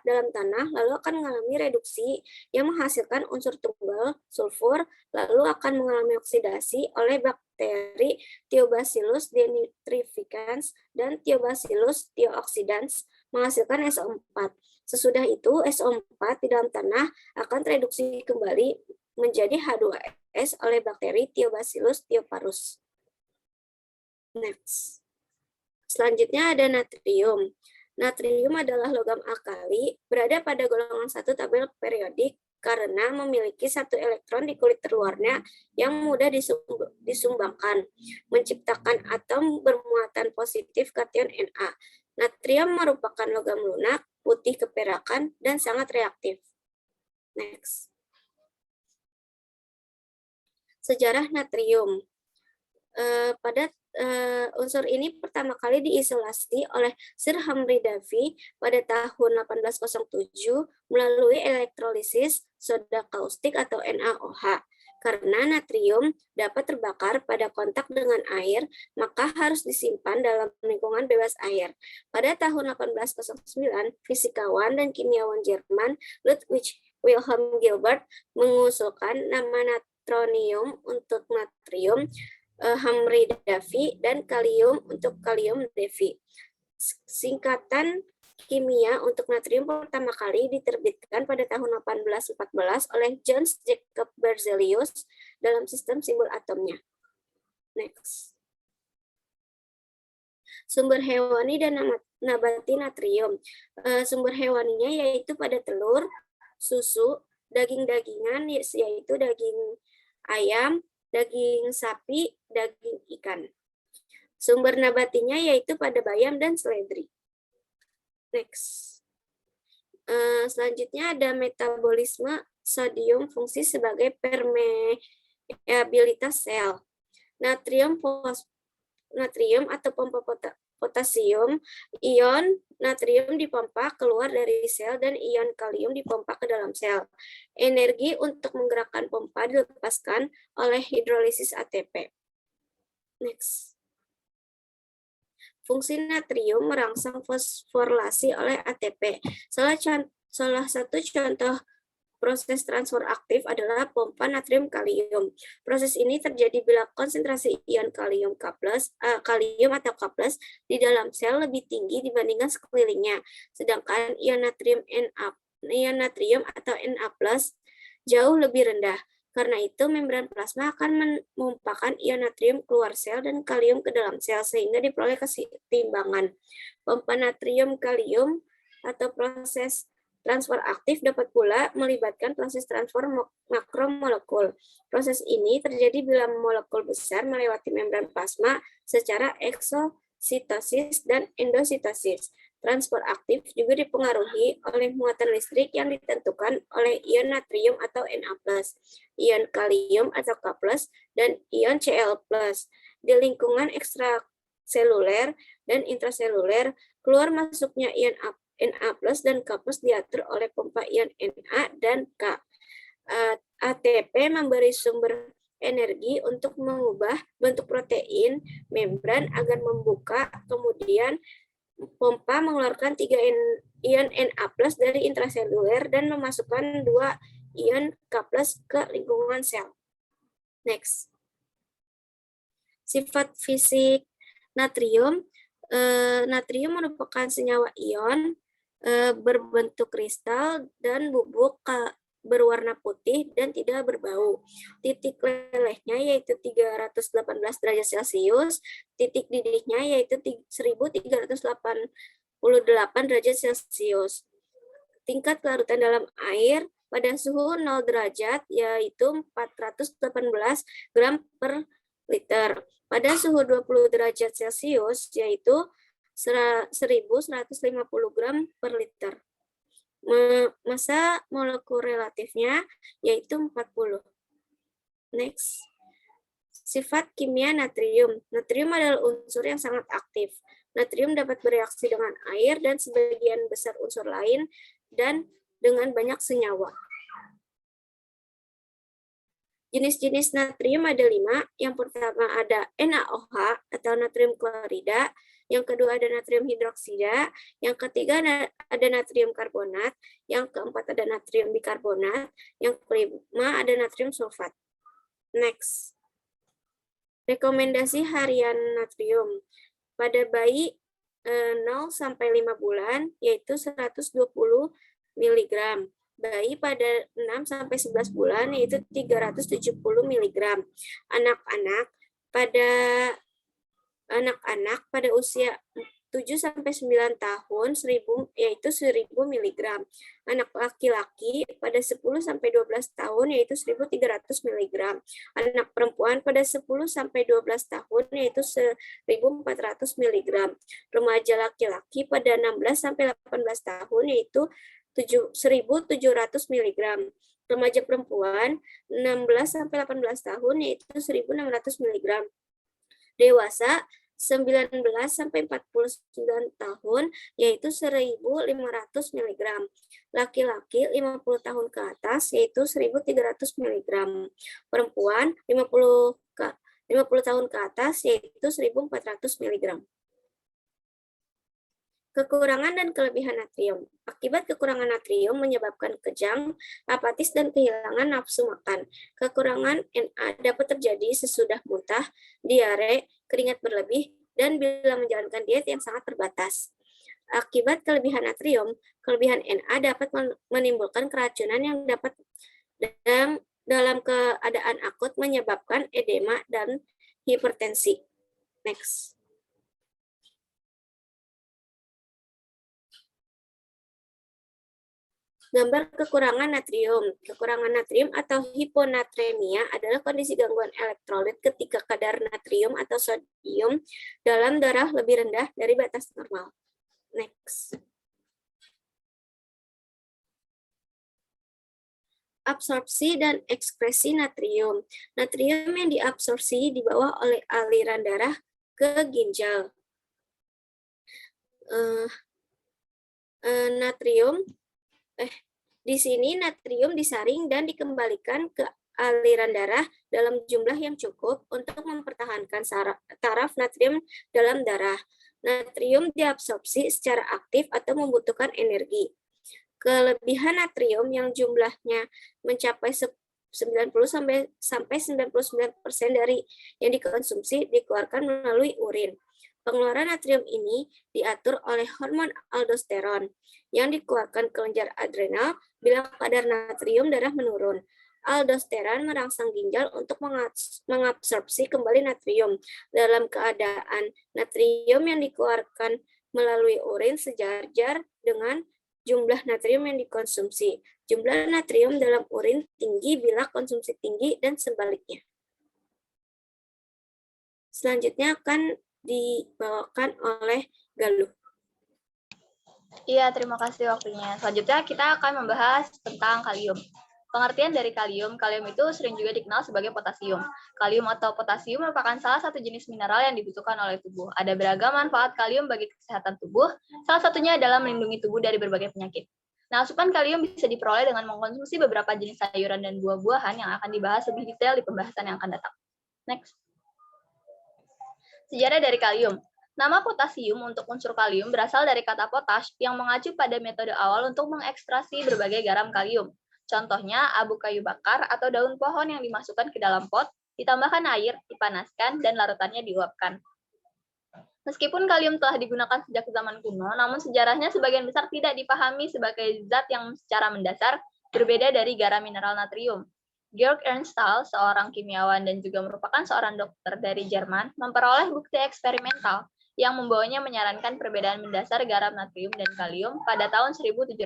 dalam tanah lalu akan mengalami reduksi yang menghasilkan unsur tunggal sulfur, lalu akan mengalami oksidasi oleh bakteri Thiobacillus denitrificans dan Thiobacillus thiooxidans menghasilkan SO4. Sesudah itu SO4 di dalam tanah akan tereduksi kembali menjadi H2S oleh bakteri Thiobacillus thioparus. Next. Selanjutnya ada natrium. Natrium adalah logam alkali, berada pada golongan 1 tabel periodik karena memiliki 1 elektron di kulit terluarnya yang mudah disumbangkan, menciptakan atom bermuatan positif kation Na. Natrium merupakan logam lunak, putih keperakan, dan sangat reaktif. Next. Sejarah natrium. Unsur ini pertama kali diisolasi oleh Sir Humphrey Davy pada tahun 1807 melalui elektrolisis soda kaustik atau NaOH. Karena natrium dapat terbakar pada kontak dengan air, maka harus disimpan dalam lingkungan bebas air. Pada tahun 1809, fisikawan dan kimiawan Jerman Ludwig Wilhelm Gilbert mengusulkan nama natronium untuk natrium, Humphrey Davy, dan kalium untuk kalium Davy. Singkatan kimia untuk natrium pertama kali diterbitkan pada tahun 1814 oleh John Jacob Berzelius dalam sistem simbol atomnya. Next. Sumber hewani dan nabati natrium. Sumber hewaninya yaitu pada telur, susu, daging-dagingan yaitu daging ayam, daging sapi, daging ikan. Sumber nabatinya yaitu pada bayam dan seledri. Next. Selanjutnya ada metabolisme sodium fungsi sebagai permeabilitas sel. Natrium atau pompa potasium, ion natrium dipompa keluar dari sel dan ion kalium dipompa ke dalam sel. Energi untuk menggerakkan pompa dilepaskan oleh hidrolisis ATP. Next. Fungsi natrium merangsang fosforilasi oleh ATP. Salah satu contoh proses transfer aktif adalah pompa natrium kalium. Proses ini terjadi bila konsentrasi ion kalium kalium atau K+ di dalam sel lebih tinggi dibandingkan sekelilingnya, sedangkan ion natrium atau Na+ jauh lebih rendah. Karena itu, membran plasma akan menumpahkan ion natrium keluar sel dan kalium ke dalam sel, sehingga diperoleh keseimbangan. Pompa natrium kalium atau proses transfer aktif dapat pula melibatkan proses transfer makromolekul. Proses ini terjadi bila molekul besar melewati membran plasma secara eksositosis dan endositosis. Transfer aktif juga dipengaruhi oleh muatan listrik yang ditentukan oleh ion natrium atau Na+, ion kalium atau K+, dan ion Cl+. Di lingkungan ekstraseluler dan intraseluler, keluar masuknya ion Na+ dan K+ diatur oleh pompa ion Na dan K. ATP memberi sumber energi untuk mengubah bentuk protein membran agar membuka, kemudian pompa mengeluarkan 3 ion Na+ dari intraseluler dan memasukkan 2 ion K+ ke lingkungan sel. Next. Sifat fisik natrium. Natrium merupakan senyawa ion berbentuk kristal dan bubuk berwarna putih dan tidak berbau. Titik lelehnya yaitu 318 derajat Celcius, titik didihnya yaitu 1388 derajat Celcius. Tingkat kelarutan dalam air pada suhu 0 derajat yaitu 418 gram per liter. Pada suhu 20 derajat Celcius yaitu 1150 gram per liter. Massa molekul relatifnya yaitu 40. Next. Sifat kimia natrium. Natrium adalah unsur yang sangat aktif. Natrium dapat bereaksi dengan air dan sebagian besar unsur lain dan dengan banyak senyawa. Jenis-jenis natrium ada 5. Yang pertama ada NaOH atau natrium klorida. Yang kedua ada natrium hidroksida, yang ketiga ada natrium karbonat, yang keempat ada natrium bikarbonat, yang kelima ada natrium sulfat. Next. Rekomendasi harian natrium. Pada bayi 0 sampai 5 bulan yaitu 120 mg. Bayi pada 6 sampai 11 bulan yaitu 370 mg. Anak-anak pada usia 7 sampai 9 tahun yaitu 1000 mg. Anak laki-laki pada 10 sampai 12 tahun yaitu 1300 mg. Anak perempuan pada 10 sampai 12 tahun yaitu 1400 mg. Remaja laki-laki pada 16 sampai 18 tahun yaitu 1700 mg. Remaja perempuan 16 sampai 18 tahun yaitu 1600 mg. Dewasa 19 sampai 49 tahun yaitu 1500 mg. Laki-laki 50 tahun ke atas yaitu 1300 mg. Perempuan 50 tahun ke atas yaitu 1400 mg. Kekurangan dan kelebihan natrium. Akibat kekurangan natrium menyebabkan kejang, apatis, dan kehilangan nafsu makan. Kekurangan Na dapat terjadi sesudah muntah, diare, keringat berlebih, dan bila menjalankan diet yang sangat terbatas. Akibat kelebihan natrium, kelebihan Na dapat menimbulkan keracunan yang dapat dalam keadaan akut menyebabkan edema dan hipertensi. Next. Gambar kekurangan natrium. Kekurangan natrium atau hiponatremia adalah kondisi gangguan elektrolit ketika kadar natrium atau sodium dalam darah lebih rendah dari batas normal. Next. Absorpsi dan ekskresi natrium. Natrium yang diabsorpsi dibawa oleh aliran darah ke ginjal. Di sini natrium disaring dan dikembalikan ke aliran darah dalam jumlah yang cukup untuk mempertahankan taraf natrium dalam darah. Natrium diabsorpsi secara aktif atau membutuhkan energi. Kelebihan natrium yang jumlahnya mencapai 90-99% dari yang dikonsumsi dikeluarkan melalui urin. Pengeluaran natrium ini diatur oleh hormon aldosteron yang dikeluarkan kelenjar adrenal bila kadar natrium darah menurun. Aldosteron merangsang ginjal untuk mengabsorpsi kembali natrium. Dalam keadaan natrium yang dikeluarkan melalui urin sejajar dengan jumlah natrium yang dikonsumsi. Jumlah natrium dalam urin tinggi bila konsumsi tinggi dan sebaliknya. Selanjutnya akan dibawakan oleh Galuh. Iya, terima kasih waktunya. Selanjutnya kita akan membahas tentang kalium. Pengertian dari kalium itu sering juga dikenal sebagai potasium. Kalium atau potasium merupakan salah satu jenis mineral yang dibutuhkan oleh tubuh. Ada beragam manfaat kalium bagi kesehatan tubuh, salah satunya adalah melindungi tubuh dari berbagai penyakit. Nah, asupan kalium bisa diperoleh dengan mengkonsumsi beberapa jenis sayuran dan buah-buahan yang akan dibahas lebih detail di pembahasan yang akan datang. Next. Sejarah dari kalium. Nama potasium untuk unsur kalium berasal dari kata potash yang mengacu pada metode awal untuk mengekstraksi berbagai garam kalium. Contohnya abu kayu bakar atau daun pohon yang dimasukkan ke dalam pot, ditambahkan air, dipanaskan, dan larutannya diuapkan. Meskipun kalium telah digunakan sejak zaman kuno, namun sejarahnya sebagian besar tidak dipahami sebagai zat yang secara mendasar berbeda dari garam mineral natrium. Georg Ernst Stahl, seorang kimiawan dan juga merupakan seorang dokter dari Jerman, memperoleh bukti eksperimental yang membawanya menyarankan perbedaan mendasar garam natrium dan kalium pada tahun 1702.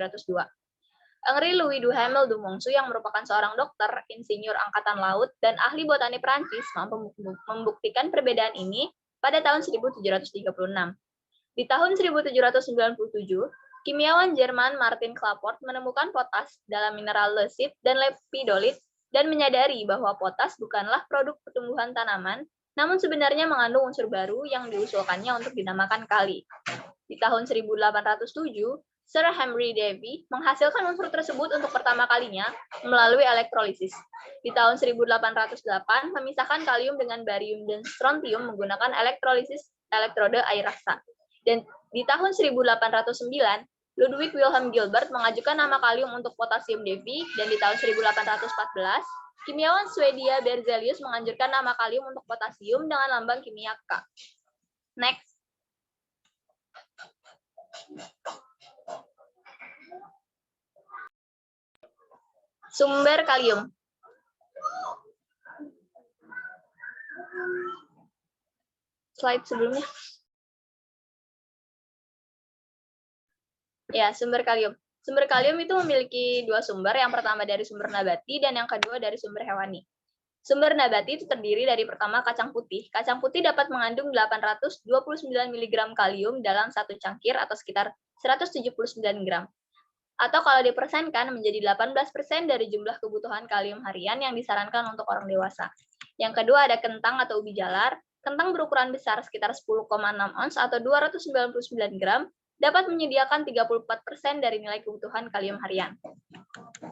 Henri Louis Duhamel du Monceau yang merupakan seorang dokter, insinyur angkatan laut, dan ahli botani Prancis mampu membuktikan perbedaan ini pada tahun 1736. Di tahun 1797, kimiawan Jerman Martin Klaproth menemukan potas dalam mineral leucit dan lepidolit dan menyadari bahwa potas bukanlah produk pertumbuhan tanaman, namun sebenarnya mengandung unsur baru yang diusulkannya untuk dinamakan kali. Di tahun 1807, Sir Henry Davy menghasilkan unsur tersebut untuk pertama kalinya melalui elektrolisis. Di tahun 1808, memisahkan kalium dengan barium dan strontium menggunakan elektrolisis elektrode air raksa. Dan di tahun 1809, Ludwig Wilhelm Gilbert mengajukan nama kalium untuk potasium Davy, dan di tahun 1814, kimiawan Swedia Berzelius menganjurkan nama kalium untuk potasium dengan lambang kimia K. Next. Sumber kalium. Slide sebelumnya. Ya, sumber kalium. Sumber kalium itu memiliki dua sumber, yang pertama dari sumber nabati dan yang kedua dari sumber hewani. Sumber nabati itu terdiri dari pertama kacang putih. Kacang putih dapat mengandung 829 mg kalium dalam satu cangkir atau sekitar 179 gram. Atau kalau dipersenkan menjadi 18% dari jumlah kebutuhan kalium harian yang disarankan untuk orang dewasa. Yang kedua ada kentang atau ubi jalar. Kentang berukuran besar sekitar 10,6 ons atau 299 gram dapat menyediakan 34% dari nilai kebutuhan kalium harian.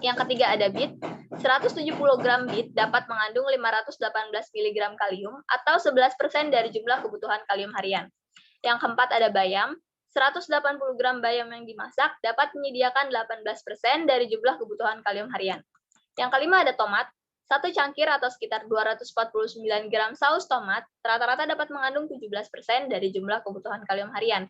Yang ketiga ada bit. 170 gram bit dapat mengandung 518 mg kalium atau 11% dari jumlah kebutuhan kalium harian. Yang keempat ada bayam. 180 gram bayam yang dimasak dapat menyediakan 18% dari jumlah kebutuhan kalium harian. Yang kelima ada tomat. Satu cangkir atau sekitar 249 gram saus tomat rata-rata dapat mengandung 17% dari jumlah kebutuhan kalium harian.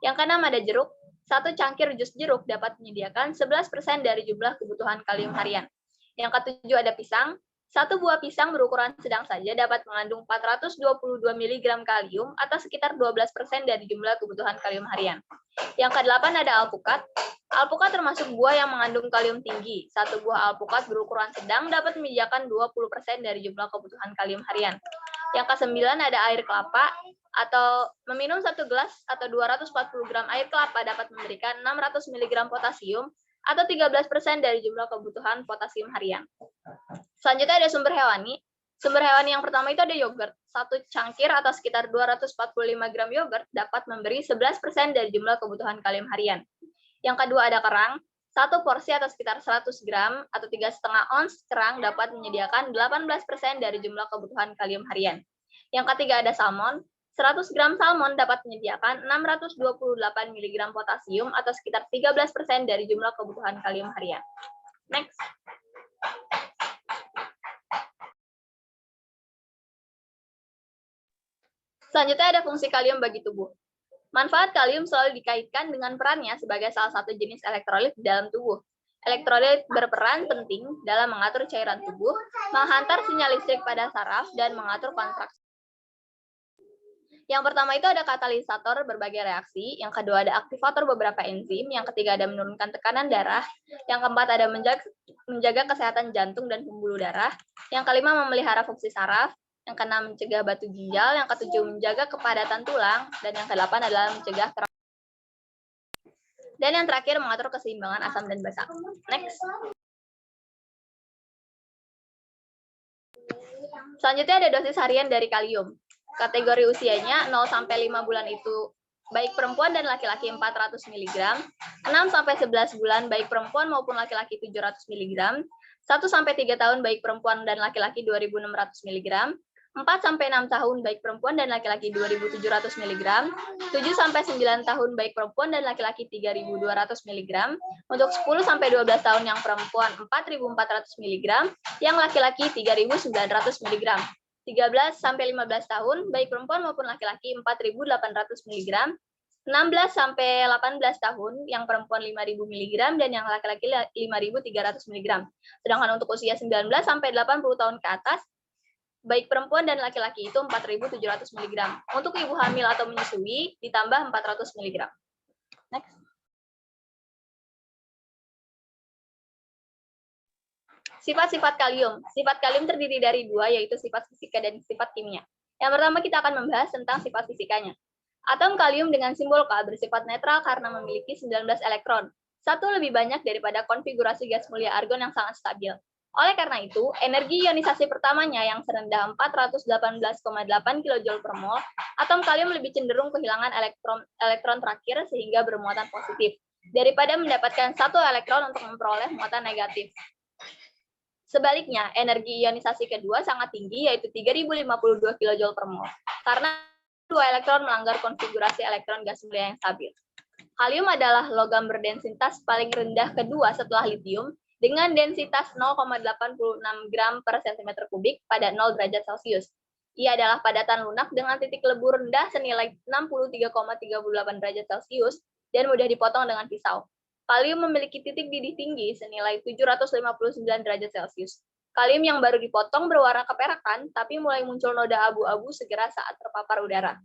Yang keenam ada jeruk. Satu cangkir jus jeruk dapat menyediakan 11% dari jumlah kebutuhan kalium harian. Yang ketujuh ada pisang. Satu buah pisang berukuran sedang saja dapat mengandung 422 mg kalium atau sekitar 12% dari jumlah kebutuhan kalium harian. Yang kedelapan ada alpukat. Alpukat termasuk buah yang mengandung kalium tinggi. Satu buah alpukat berukuran sedang dapat menyediakan 20% dari jumlah kebutuhan kalium harian. Yang kesembilan ada air kelapa, atau meminum satu gelas atau 240 gram air kelapa dapat memberikan 600 mg potasium atau 13% dari jumlah kebutuhan potasium harian. Selanjutnya ada sumber hewani. Sumber hewani yang pertama itu ada yogurt. Satu cangkir atau sekitar 245 gram yogurt dapat memberi 11% dari jumlah kebutuhan kalium harian. Yang kedua ada kerang. Satu porsi atau sekitar 100 gram atau 3,5 ons kerang dapat menyediakan 18% dari jumlah kebutuhan kalium harian. Yang ketiga ada salmon. 100 gram salmon dapat menyediakan 628 mg potasium atau sekitar 13% dari jumlah kebutuhan kalium harian. Next. Selanjutnya ada fungsi kalium bagi tubuh. Manfaat kalium selalu dikaitkan dengan perannya sebagai salah satu jenis elektrolit di dalam tubuh. Elektrolit berperan penting dalam mengatur cairan tubuh, menghantar sinyal listrik pada saraf, dan mengatur kontraksi. Yang pertama itu ada katalisator berbagai reaksi, yang kedua ada aktivator beberapa enzim, yang ketiga ada menurunkan tekanan darah, yang keempat ada menjaga kesehatan jantung dan pembuluh darah, yang kelima memelihara fungsi saraf, yang keenam mencegah batu ginjal, yang ketujuh menjaga kepadatan tulang, dan yang kedelapan adalah mencegah dan yang terakhir mengatur keseimbangan asam dan basa. Next. Selanjutnya ada dosis harian dari kalium. Kategori usianya 0 sampai 5 bulan itu baik perempuan dan laki-laki 400 mg, 6 sampai 11 bulan baik perempuan maupun laki-laki 700 mg, 1 sampai 3 tahun baik perempuan dan laki-laki 2600 mg, 4 sampai 6 tahun baik perempuan dan laki-laki 2700 mg, 7 sampai 9 tahun baik perempuan dan laki-laki 3200 mg, untuk 10 sampai 12 tahun yang perempuan 4400 mg, yang laki-laki 3900 mg. 13 sampai 15 tahun baik perempuan maupun laki-laki 4.800 mg, 16 sampai 18 tahun yang perempuan 5.000 mg dan yang laki-laki 5.300 mg. Sedangkan untuk usia 19 sampai 80 tahun ke atas baik perempuan dan laki-laki itu 4.700 mg. Untuk ibu hamil atau menyusui ditambah 400 mg. Next. Sifat-sifat kalium. Sifat kalium terdiri dari dua, yaitu sifat fisika dan sifat kimia. Yang pertama kita akan membahas tentang sifat fisikanya. Atom kalium dengan simbol K bersifat netral karena memiliki 19 elektron. Satu lebih banyak daripada konfigurasi gas mulia argon yang sangat stabil. Oleh karena itu, energi ionisasi pertamanya yang serendah 418,8 kJ per mol, atom kalium lebih cenderung kehilangan elektron terakhir sehingga bermuatan positif, daripada mendapatkan satu elektron untuk memperoleh muatan negatif. Sebaliknya, energi ionisasi kedua sangat tinggi, yaitu 3052 kJ per mol, karena dua elektron melanggar konfigurasi elektron gas mulia yang stabil. Kalium adalah logam berdensitas paling rendah kedua setelah litium, dengan densitas 0,86 gram per cm kubik pada 0 derajat Celcius. Ia adalah padatan lunak dengan titik lebur rendah senilai 63,38 derajat Celcius dan mudah dipotong dengan pisau. Kalium memiliki titik didih tinggi senilai 759 derajat Celcius. Kalium yang baru dipotong berwarna keperakan, tapi mulai muncul noda abu-abu segera saat terpapar udara.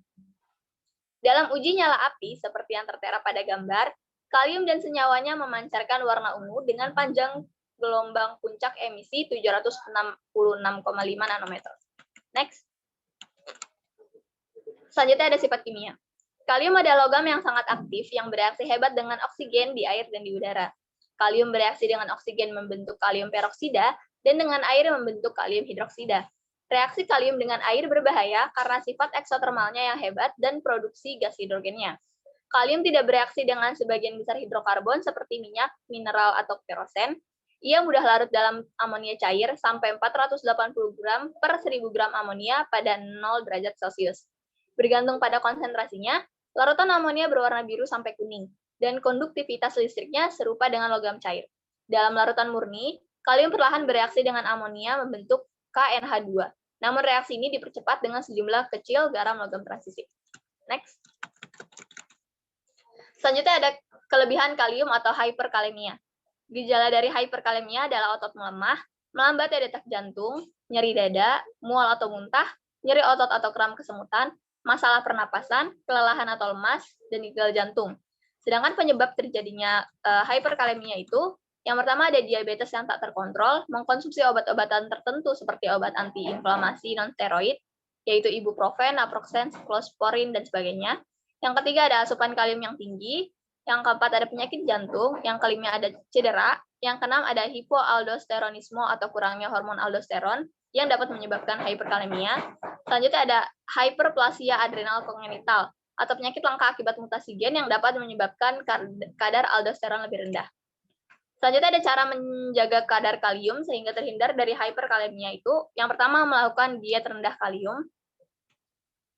Dalam uji nyala api, seperti yang tertera pada gambar, kalium dan senyawanya memancarkan warna ungu dengan panjang gelombang puncak emisi 766,5 nanometer. Next. Selanjutnya ada sifat kimia. Kalium adalah logam yang sangat aktif yang bereaksi hebat dengan oksigen di air dan di udara. Kalium bereaksi dengan oksigen membentuk kalium peroksida dan dengan air membentuk kalium hidroksida. Reaksi kalium dengan air berbahaya karena sifat eksotermalnya yang hebat dan produksi gas hidrogennya. Kalium tidak bereaksi dengan sebagian besar hidrokarbon seperti minyak, mineral, atau kerosen. Ia mudah larut dalam amonia cair sampai 480 gram per 1000 gram amonia pada 0 derajat Celcius. Bergantung pada konsentrasinya, larutan amonia berwarna biru sampai kuning, dan konduktivitas listriknya serupa dengan logam cair. Dalam larutan murni, kalium perlahan bereaksi dengan amonia membentuk KNH2. Namun reaksi ini dipercepat dengan sejumlah kecil garam logam transisi. Next. Selanjutnya ada kelebihan kalium atau hyperkalemia. Gejala dari hyperkalemia adalah otot melemah, melambatnya detak jantung, nyeri dada, mual atau muntah, nyeri otot atau kram kesemutan, masalah pernapasan, kelelahan atau lemas, dan gagal jantung. Sedangkan penyebab terjadinya hyperkalemia itu, yang pertama ada diabetes yang tak terkontrol, mengkonsumsi obat-obatan tertentu seperti obat antiinflamasi non-steroid, yaitu ibuprofen, naproxen, cyclosporin, dan sebagainya. Yang ketiga ada asupan kalium yang tinggi, yang keempat ada penyakit jantung, yang kelima ada cedera, yang keenam ada hipoaldosteronisme atau kurangnya hormon aldosteron yang dapat menyebabkan hyperkalemia. Selanjutnya ada hyperplasia adrenal kongenital atau penyakit langka akibat mutasi gen yang dapat menyebabkan kadar aldosteron lebih rendah. Selanjutnya ada cara menjaga kadar kalium sehingga terhindar dari hyperkalemia itu. Yang pertama melakukan diet rendah kalium.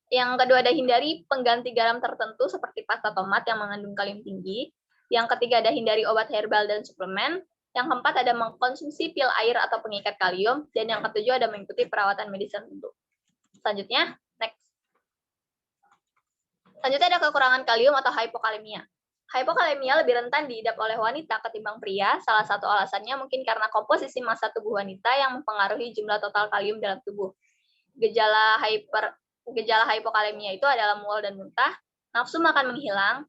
Yang kedua ada hindari pengganti garam tertentu seperti pasta tomat yang mengandung kalium tinggi. Yang ketiga ada hindari obat herbal dan suplemen. Yang keempat ada mengkonsumsi pil air atau pengikat kalium. Dan yang ketujuh ada mengikuti perawatan medis tertentu. Selanjutnya, next. Selanjutnya ada kekurangan kalium atau hypokalemia. Hypokalemia lebih rentan diidap oleh wanita ketimbang pria. Salah satu alasannya mungkin karena komposisi massa tubuh wanita yang mempengaruhi jumlah total kalium dalam tubuh. Gejala hypokalemia itu adalah mual dan muntah, nafsu makan menghilang,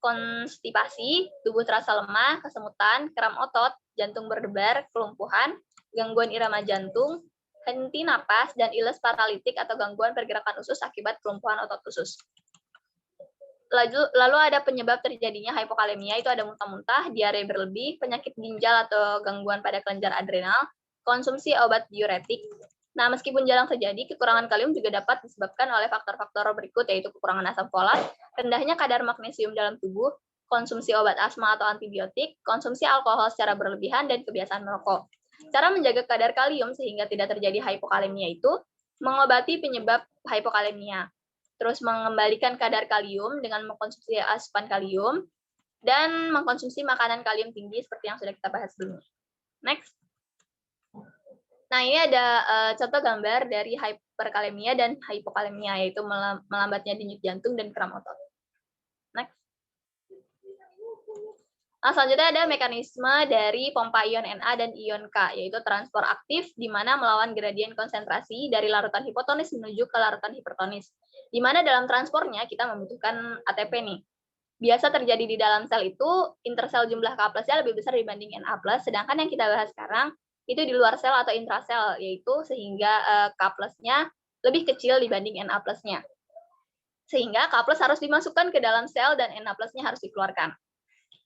konstipasi, tubuh terasa lemah, kesemutan, kram otot, jantung berdebar, kelumpuhan, gangguan irama jantung, henti napas, dan iles paralitik atau gangguan pergerakan usus akibat kelumpuhan otot usus. Lalu ada penyebab terjadinya hypokalemia, itu ada muntah-muntah, diare berlebih, penyakit ginjal atau gangguan pada kelenjar adrenal, konsumsi obat diuretik. Nah, meskipun jarang terjadi, kekurangan kalium juga dapat disebabkan oleh faktor-faktor berikut, yaitu kekurangan asam folat, rendahnya kadar magnesium dalam tubuh, konsumsi obat asma atau antibiotik, konsumsi alkohol secara berlebihan, dan kebiasaan merokok. Cara menjaga kadar kalium sehingga tidak terjadi hypokalemia itu mengobati penyebab hypokalemia, terus mengembalikan kadar kalium dengan mengkonsumsi asupan kalium, dan mengkonsumsi makanan kalium tinggi seperti yang sudah kita bahas sebelumnya. Next. Nah, ini ada contoh gambar dari hyperkalemia dan hypokalemia, yaitu melambatnya denyut jantung dan kram otot. Next. Nah, selanjutnya ada mekanisme dari pompa ion Na dan ion K, yaitu transport aktif, di mana melawan gradien konsentrasi dari larutan hipotonis menuju ke larutan hipertonis. Di mana dalam transportnya kita membutuhkan ATP nih. Biasa terjadi di dalam sel itu, intersel jumlah K plusnya lebih besar dibanding Na plus, sedangkan yang kita bahas sekarang itu di luar sel atau intrasel, yaitu sehingga K plusnya lebih kecil dibanding Na plusnya. Sehingga K plus harus dimasukkan ke dalam sel dan Na plusnya harus dikeluarkan.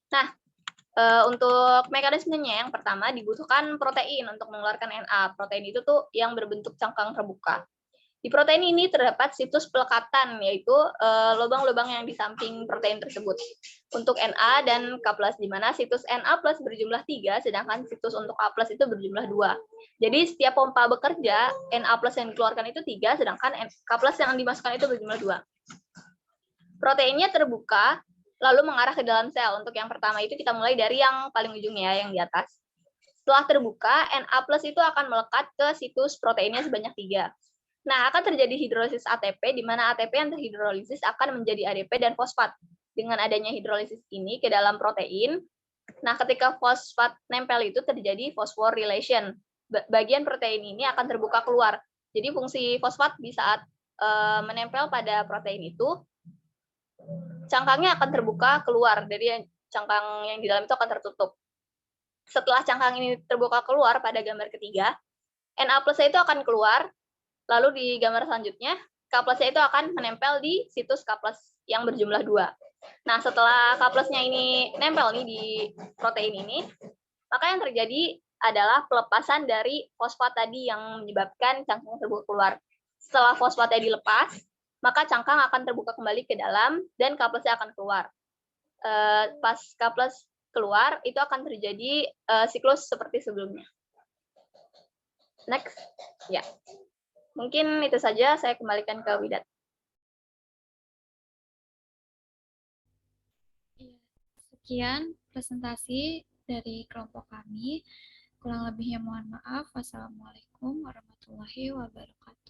Nah, untuk mekanismenya yang pertama dibutuhkan protein untuk mengeluarkan Na. Protein itu tuh yang berbentuk cangkang terbuka. Di protein ini terdapat situs pelekatan, yaitu lubang-lubang yang di samping protein tersebut. Untuk Na dan K+, di mana situs Na plus berjumlah 3, sedangkan situs untuk K plus itu berjumlah 2. Jadi setiap pompa bekerja, Na plus yang dikeluarkan itu 3, sedangkan K plus yang dimasukkan itu berjumlah 2. Proteinnya terbuka, lalu mengarah ke dalam sel. Untuk yang pertama itu kita mulai dari yang paling ujungnya, yang di atas. Setelah terbuka, Na plus itu akan melekat ke situs proteinnya sebanyak 3. Nah, akan terjadi hidrolisis ATP, di mana ATP yang terhidrolisis akan menjadi ADP dan fosfat. Dengan adanya hidrolisis ini ke dalam protein, nah ketika fosfat nempel itu terjadi phosphorylation. Bagian protein ini akan terbuka keluar. Jadi fungsi fosfat di saat menempel pada protein itu, cangkangnya akan terbuka keluar, jadi cangkang yang di dalam itu akan tertutup. Setelah cangkang ini terbuka keluar pada gambar ketiga, Na plus itu akan keluar, lalu di gambar selanjutnya, K plusnya itu akan menempel di situs K plus yang berjumlah 2. Nah, setelah K plusnya ini nempel nih di protein ini, maka yang terjadi adalah pelepasan dari fosfat tadi yang menyebabkan cangkang terbuka keluar. Setelah fosfatnya dilepas, maka cangkang akan terbuka kembali ke dalam dan K plusnya akan keluar. Pas K plus keluar, itu akan terjadi siklus seperti sebelumnya. Next. Ya. Mungkin itu saja, saya kembalikan ke Widat. Sekian presentasi dari kelompok kami. Kurang lebihnya mohon maaf. Wassalamualaikum warahmatullahi wabarakatuh.